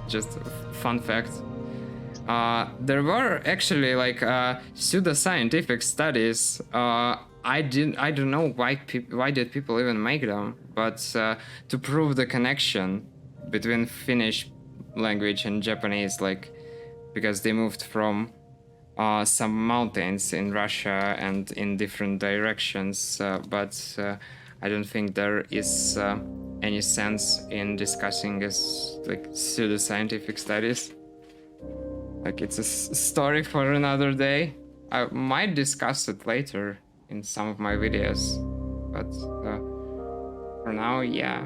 Just fun fact. There were actually like pseudo-scientific studies. I don't know why did people even make them, but to prove the connection between Finnish language and Japanese, like because they moved from some mountains in Russia and in different directions, but I don't think there is any sense in discussing as like pseudo-scientific studies. Like it's a story for another day. I might discuss it later in some of my videos, but for now, yeah,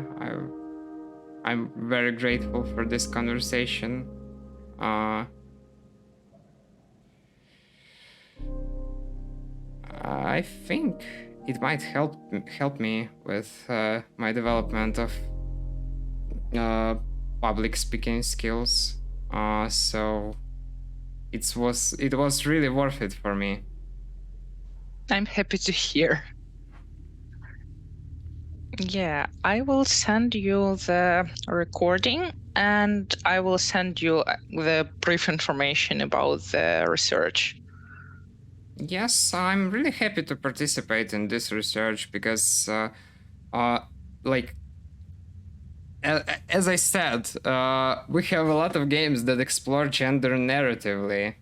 I'm very grateful for this conversation. I think it might help me with my development of public speaking skills. So it was really worth it for me. I'm happy to hear. Yeah, I will send you the recording and I will send you the brief information about the research. Yes, I'm really happy to participate in this research because, like, as I said, we have a lot of games that explore gender narratively.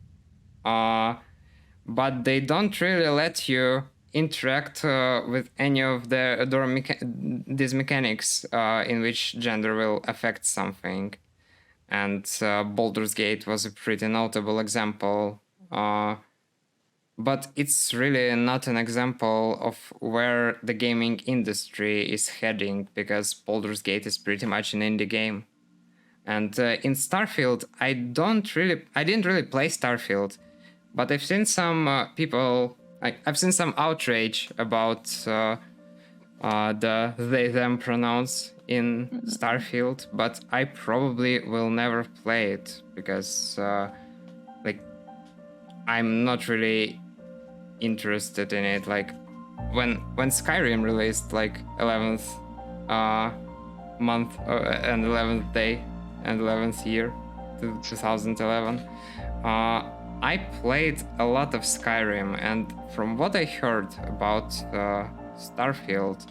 but they don't really let you interact with any of these mechanics in which gender will affect something. And Baldur's Gate was a pretty notable example. But it's really not an example of where the gaming industry is heading, because Baldur's Gate is pretty much an indie game. And in Starfield, I didn't really play Starfield, but I've seen some people, I've seen some outrage about the they/them pronouns in Starfield, but I probably will never play it because, I'm not really interested in it. Like, when Skyrim released, 11th month and 11th day and 11th year, 2011, I played a lot of Skyrim, and from what I heard about Starfield,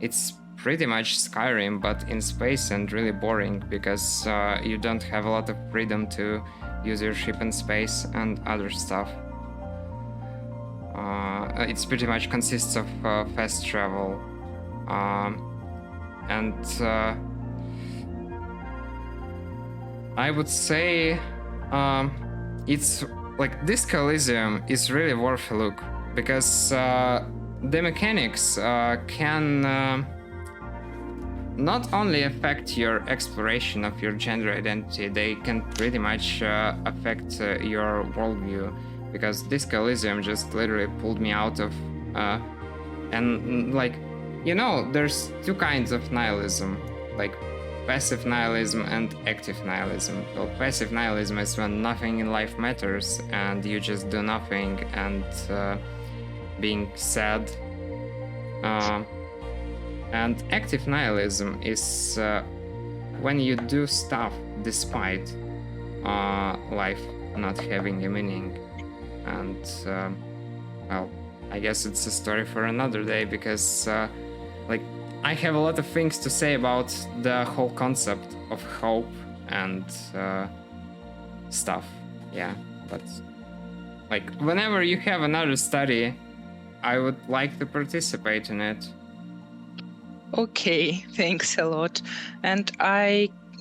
it's pretty much Skyrim, but in space, and really boring because you don't have a lot of freedom to use your ship in space and other stuff. It's pretty much consists of fast travel, and I would say it's like Disco Elysium is really worth a look, because the mechanics can not only affect your exploration of your gender identity, they can pretty much affect your worldview, because Disco Elysium just literally pulled me out of and there's two kinds of nihilism, like passive nihilism and active nihilism. Well, passive nihilism is when nothing in life matters and you just do nothing and being sad. And active nihilism is when you do stuff despite life not having a meaning. And well, I guess it's a story for another day, because I have a lot of things to say about the whole concept of hope and stuff. Yeah, but whenever you have another study, I would like to participate in it. Okay, thanks a lot. And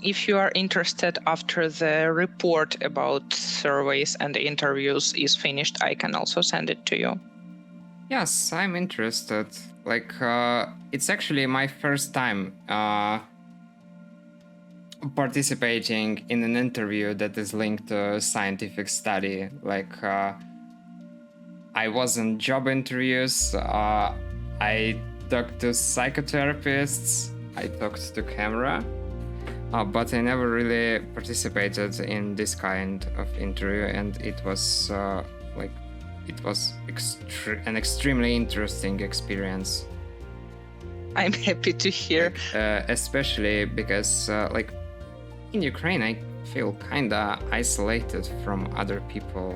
if you are interested after the report about surveys and interviews is finished, I can also send it to you. Yes, I'm interested. It's actually my first time participating in an interview that is linked to a scientific study. I was in job interviews, I talked to psychotherapists, I talked to camera, but I never really participated in this kind of interview, and it was an extremely interesting experience. I'm happy to hear. Especially because, in Ukraine, I feel kinda isolated from other people,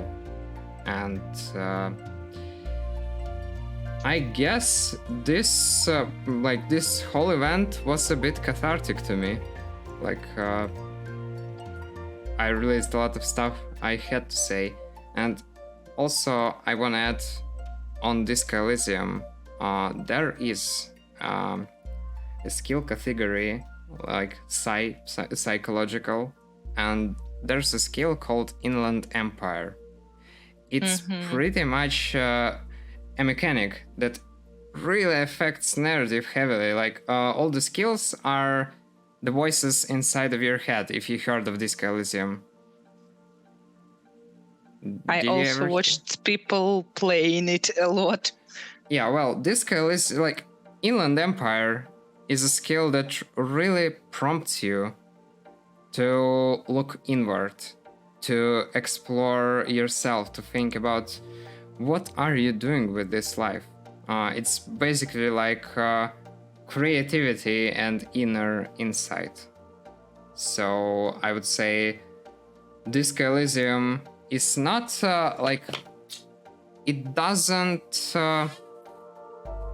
and I guess this whole event was a bit cathartic to me. I realized a lot of stuff I had to say, and also I want to add on Disco Elysium, there is a skill category psychological, and there's a skill called Inland Empire. It's pretty much a mechanic that really affects narrative heavily. All the skills are the voices inside of your head, if you heard of Disco Elysium. I also watched people playing it a lot. Yeah, well, Disco is Inland Empire is a skill that really prompts you to look inward, to explore yourself, to think about what are you doing with this life. It's basically creativity and inner insight. So I would say Disco Elysium is not it doesn't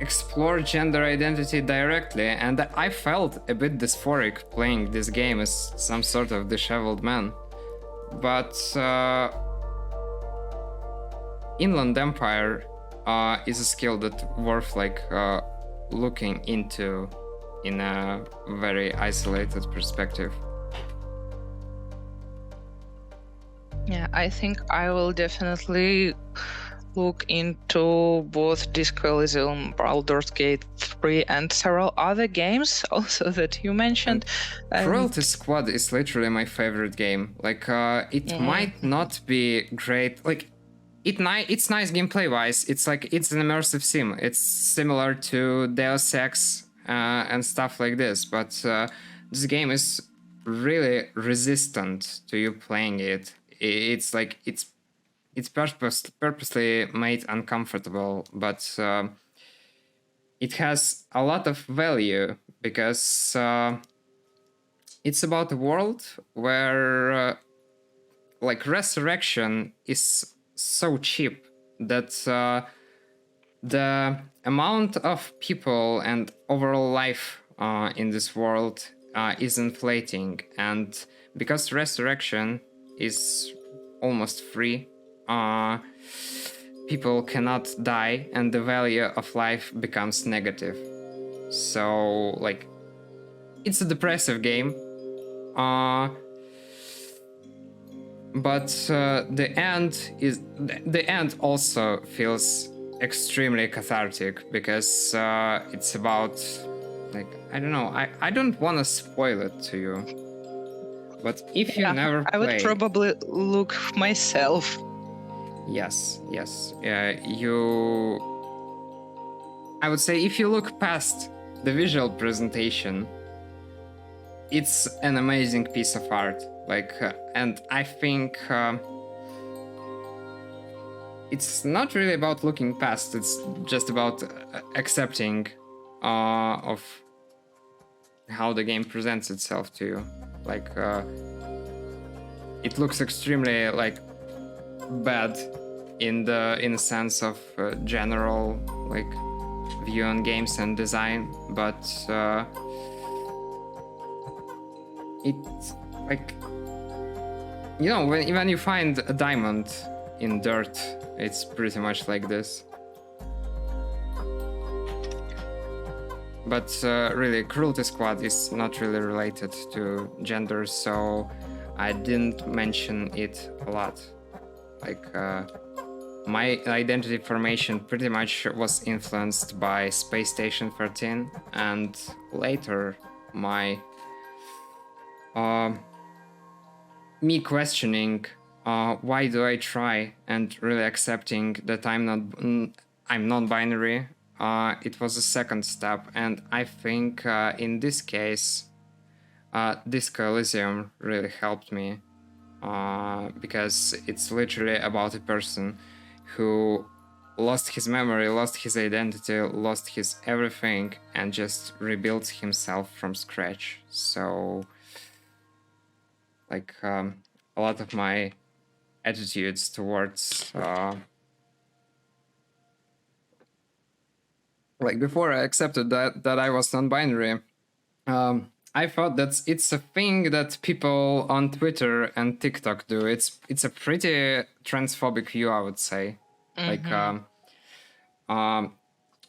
explore gender identity directly, and I felt a bit dysphoric playing this game as some sort of disheveled man. But Inland Empire is a skill that worth like looking into in a very isolated perspective. Yeah, I think I will definitely look into both Disco Elysium, Baldur's Gate 3, and several other games also that you mentioned. Cruelty Squad is literally my favorite game. Like, it might not be great. Like, it's nice gameplay wise. It's like it's an immersive sim. It's similar to Deus Ex and stuff like this. But this game is really resistant to you playing it. It's like it's purposely made uncomfortable, but it has a lot of value because it's about a world where like resurrection is so cheap that the amount of people and overall life in this world is inflating, and because resurrection is almost free, people cannot die and the value of life becomes negative. So like it's a depressive game, but the end also feels extremely cathartic because it's about like I don't know, I don't want to spoil it to you, but if you never play, I would probably look myself. Yes. I would say if you look past the visual presentation, it's an amazing piece of art. Like, and I think it's not really about looking past. It's just about accepting of how the game presents itself to you. Like, it looks extremely like bad in the sense of general like view on games and design, but it's like, you know, when you find a diamond in dirt, it's pretty much like this. But really, Cruelty Squad is not really related to gender, so I didn't mention it a lot. Like, my identity formation pretty much was influenced by Space Station 13, and later my me questioning why do I try and really accepting that I'm non-binary. It was a second step, and I think in this case, Disco Elysium really helped me. Because it's literally about a person who lost his memory, lost his identity, lost his everything, and just rebuilt himself from scratch. So, like, a lot of my attitudes towards, like, before I accepted that I was non-binary, I thought that it's a thing that people on Twitter and TikTok do. It's a pretty transphobic view, I would say. Like, I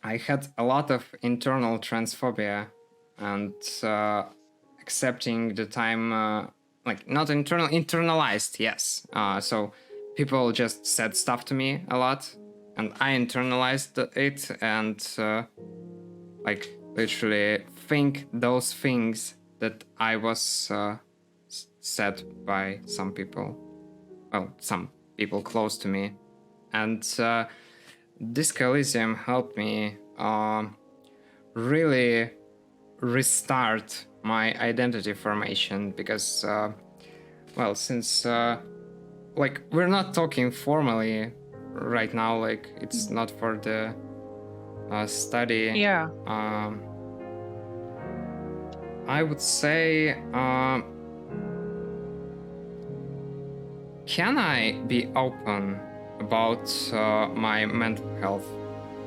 had a lot of internal transphobia, and accepting the time, like not internalized, yes. So people just said stuff to me a lot, and I internalized it, and like literally think those things that I was said by some people. Well, some people close to me. And Disco Elysium helped me really restart my identity formation because, well, since like we're not talking formally right now, like it's not for the study. Yeah. I would say, can I be open about my mental health?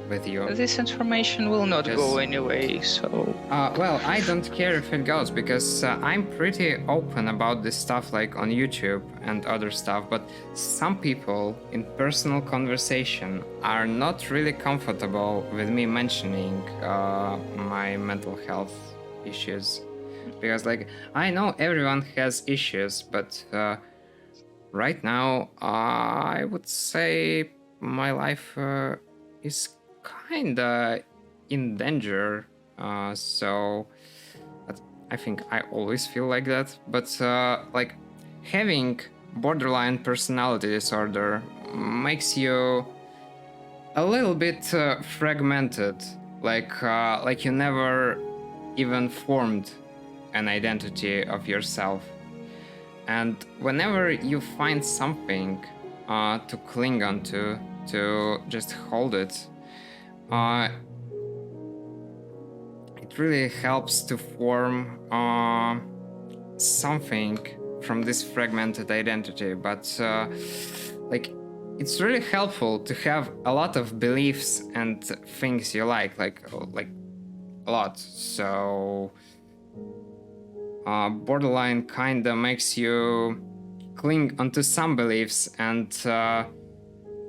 with you. This information will not go anyway, so... Well, I don't care if it goes, because I'm pretty open about this stuff, like on YouTube and other stuff, but some people in personal conversation are not really comfortable with me mentioning my mental health issues. Because, like, I know everyone has issues, but right now, I would say my life is kinda in danger, so I think I always feel like that. But like, having borderline personality disorder makes you a little bit fragmented, like you never even formed an identity of yourself. And whenever you find something to cling on to just hold it, it really helps to form something from this fragmented identity. But like, it's really helpful to have a lot of beliefs and things you like a lot. So borderline kinda makes you cling onto some beliefs and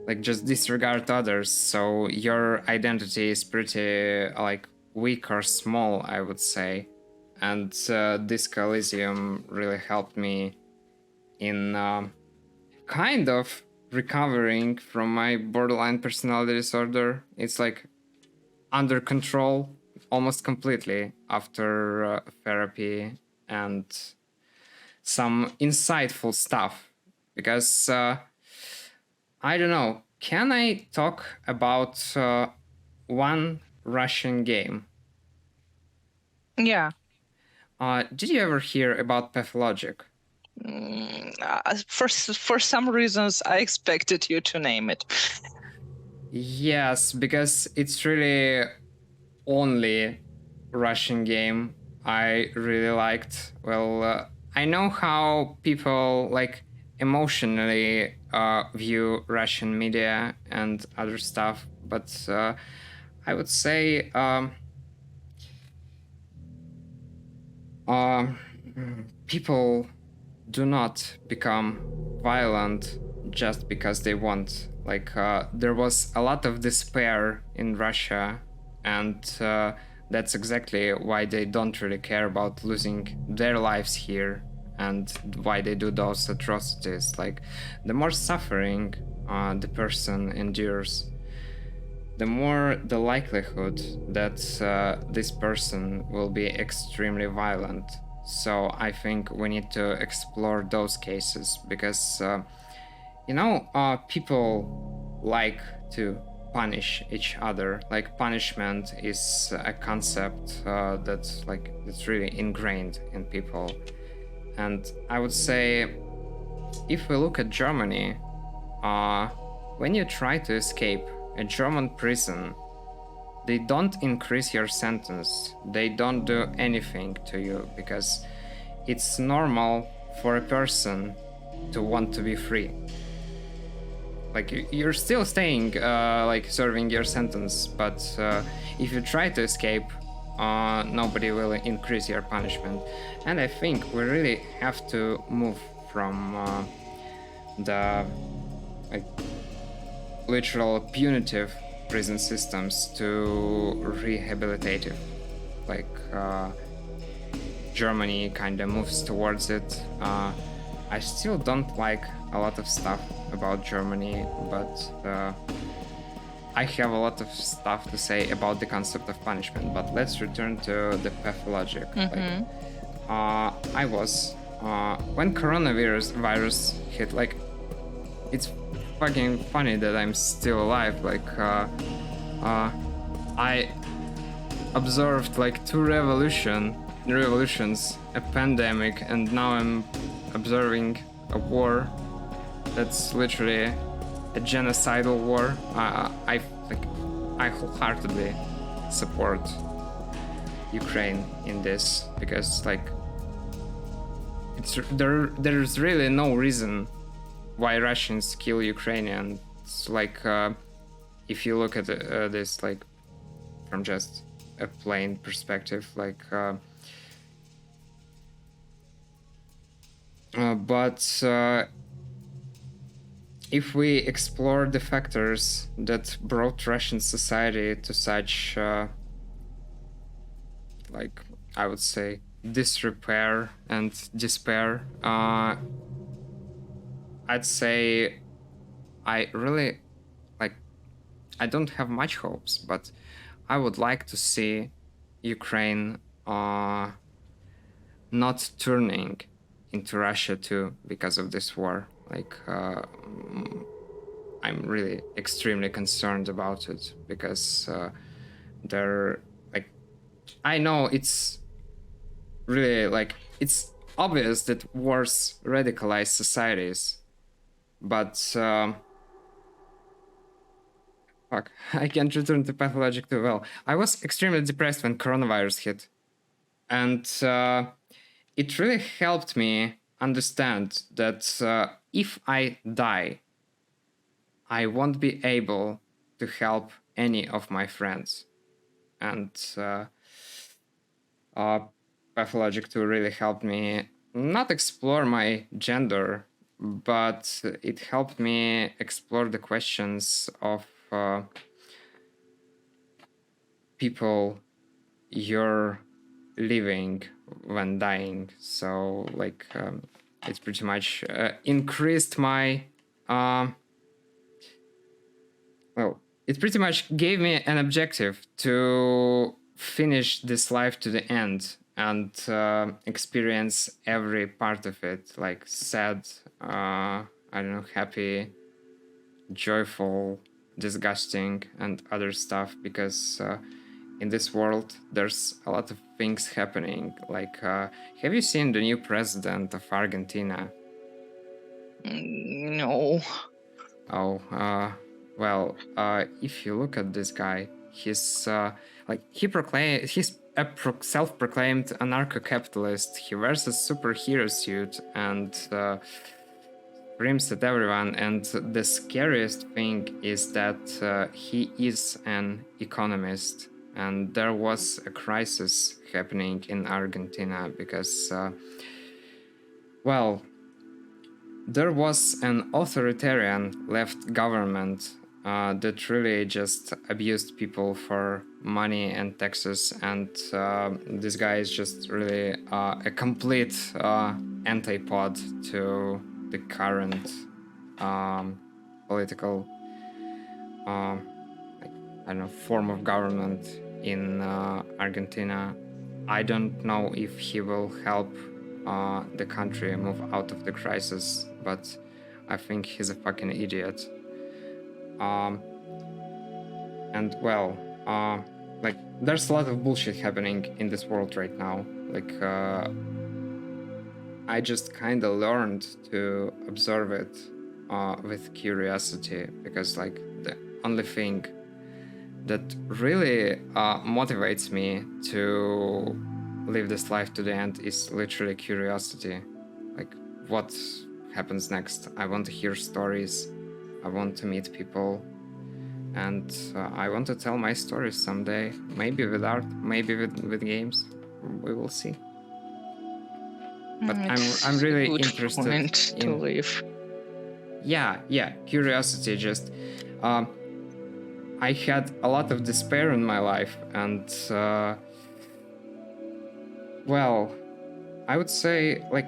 like just disregard others, so your identity is pretty like weak or small, I would say. And Disco Elysium really helped me in kind of recovering from my borderline personality disorder. It's like under control almost completely after therapy and some insightful stuff. Because I don't know, can I talk about one Russian game? Yeah. Did you ever hear about Pathologic? For some reasons, I expected you to name it. Yes, because it's really only Russian game I really liked. Well, I know how people like emotionally view Russian media and other stuff, but I would say people do not become violent just because they want. Like, there was a lot of despair in Russia, and that's exactly why they don't really care about losing their lives here and why they do those atrocities. Like, the more suffering the person endures, the more the likelihood that this person will be extremely violent. So I think we need to explore those cases, because people like to punish each other. Like, punishment is a concept that's really ingrained in people. And I would say, if we look at Germany, when you try to escape a German prison, they don't increase your sentence. They don't do anything to you, because it's normal for a person to want to be free. Like, you're still staying, serving your sentence, but if you try to escape, nobody will increase your punishment. And I think we really have to move from the literal punitive prison systems to rehabilitative. Like, Germany kind of moves towards it. I still don't like a lot of stuff about Germany, but I have a lot of stuff to say about the concept of punishment. But let's return to the pathologic. Mm-hmm. I was when coronavirus hit. Like, it's fucking funny that I'm still alive. Like, I observed like two revolutions, a pandemic, and now I'm observing a war that's literally a genocidal war. I wholeheartedly support Ukraine in this, because like there's really no reason why Russians kill Ukrainians. Like, if you look at this like from just a plain perspective, like but if we explore the factors that brought Russian society to such like I would say disrepair and despair, I'd say I really like I don't have much hopes, but I would like to see Ukraine not turning into Russia too because of this war. Like I'm really extremely concerned about it because they're like I know it's really like it's obvious that wars radicalize societies, but fuck, I can't return to pathologic too well. I was extremely depressed when coronavirus hit, and it really helped me understand that if I die, I won't be able to help any of my friends. And Pathologic 2 really helped me not explore my gender, but it helped me explore the questions of people you're living when dying. So like it's pretty much increased my well, it pretty much gave me an objective to finish this life to the end and experience every part of it, like sad, I don't know, happy, joyful, disgusting, and other stuff, because in this world there's a lot of things happening. Like, have you seen the new president of Argentina? No. Oh, well, if you look at this guy, he's like he's a self-proclaimed anarcho-capitalist. He wears a superhero suit and screams at everyone. And the scariest thing is that he is an economist. And there was a crisis happening in Argentina because, well, there was an authoritarian left government that really just abused people for money and taxes, and this guy is just really a complete antipod to the current political I don't know, form of government in Argentina. I don't know if he will help the country move out of the crisis, but I think he's a fucking idiot. And well, like there's a lot of bullshit happening in this world right now. Like I just kind of learned to observe it with curiosity, because like the only thing that really motivates me to live this life to the end is literally curiosity. Like, what happens next? I want to hear stories, I want to meet people, and I want to tell my stories someday. Maybe with art, maybe with games. We will see. But I'm really interested in to live. Yeah, curiosity. Just I had a lot of despair in my life, and well, I would say like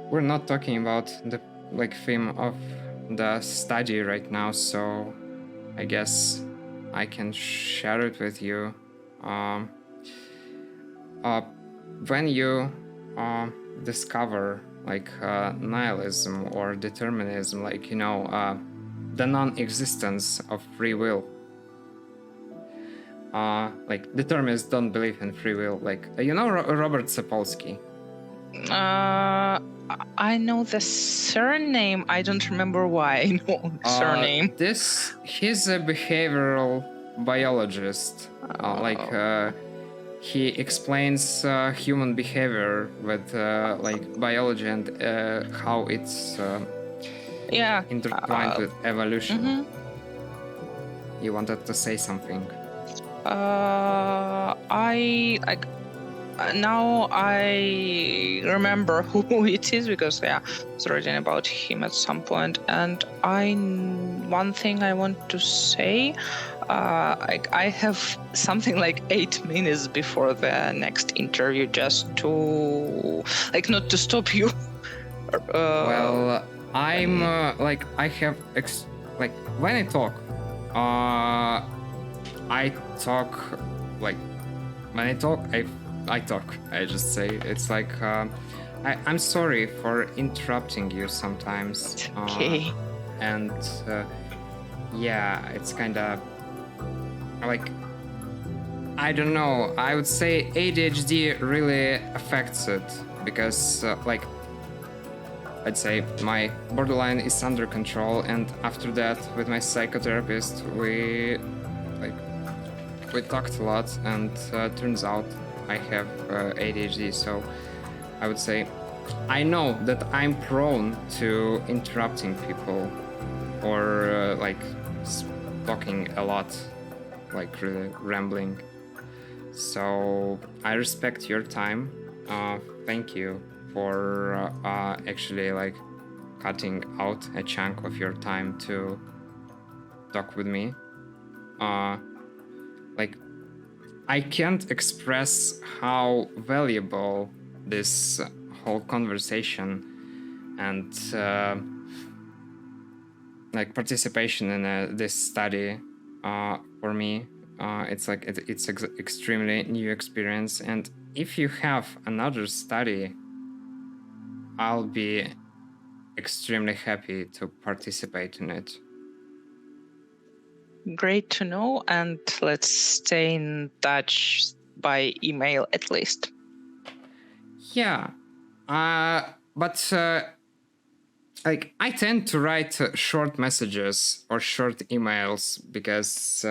we're not talking about the like theme of the study right now, so I guess I can share it with you. When you discover like nihilism or determinism, like, you know, the non-existence of free will. Like determinists don't believe in free will. Like, you know, Robert Sapolsky. I know the surname. I don't remember why I know the surname. He's a behavioral biologist. He explains human behavior with like biology and how it's intertwined with evolution. You wanted to say something. Now I remember who it is because I was reading about him at some point, and one thing I want to say, I have something like 8 minutes before the next interview, just to not to stop you. Well, I'm I have when I talk, I talk like when I talk, I talk. I just say it's like I'm sorry for interrupting you sometimes. Okay. And yeah, it's kind of like I don't know. I would say ADHD really affects it because I'd say my borderline is under control, and after that, with my psychotherapist, we talked a lot, and turns out I have ADHD. So I would say I know that I'm prone to interrupting people or talking a lot, like really rambling. So I respect your time. Thank you for actually cutting out a chunk of your time to talk with me. I can't express how valuable this whole conversation and participation in this study for me. It's extremely new experience, and if you have another study, I'll be extremely happy to participate in it. Great to know, and let's stay in touch by email at least. Yeah, but I tend to write short messages or short emails because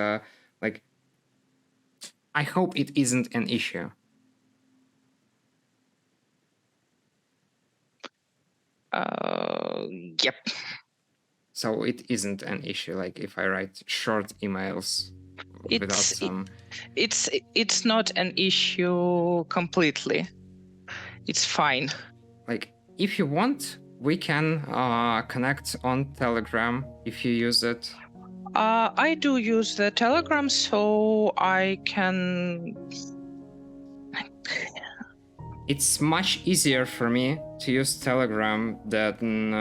I hope it isn't an issue. Yep. So it isn't an issue, if I write short emails without some... It's not an issue completely. It's fine. If you want, we can connect on Telegram if you use it. I do use the Telegram, so I can... It's much easier for me to use Telegram than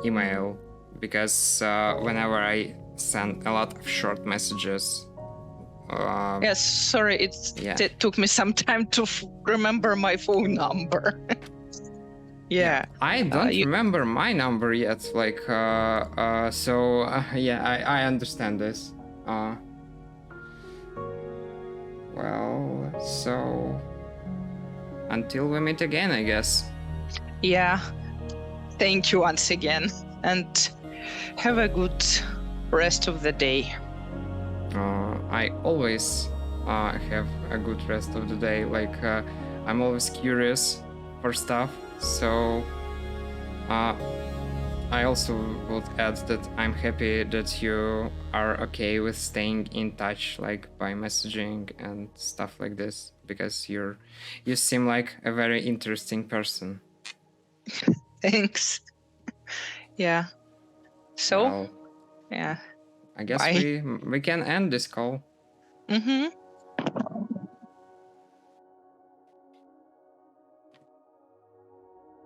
email, because whenever I send a lot of short messages... yes, sorry, it took me some time to remember my phone number. Yeah. I don't remember my number yet, so I understand this. Well, so... until we meet again, I guess. Yeah. Thank you once again, and have a good rest of the day. I always have a good rest of the day. I'm always curious for stuff, so I also would add that I'm happy that you are okay with staying in touch, by messaging and stuff like this, because you seem like a very interesting person. Thanks. Yeah. So, well, yeah. I guess we can end this call. Mm-hmm.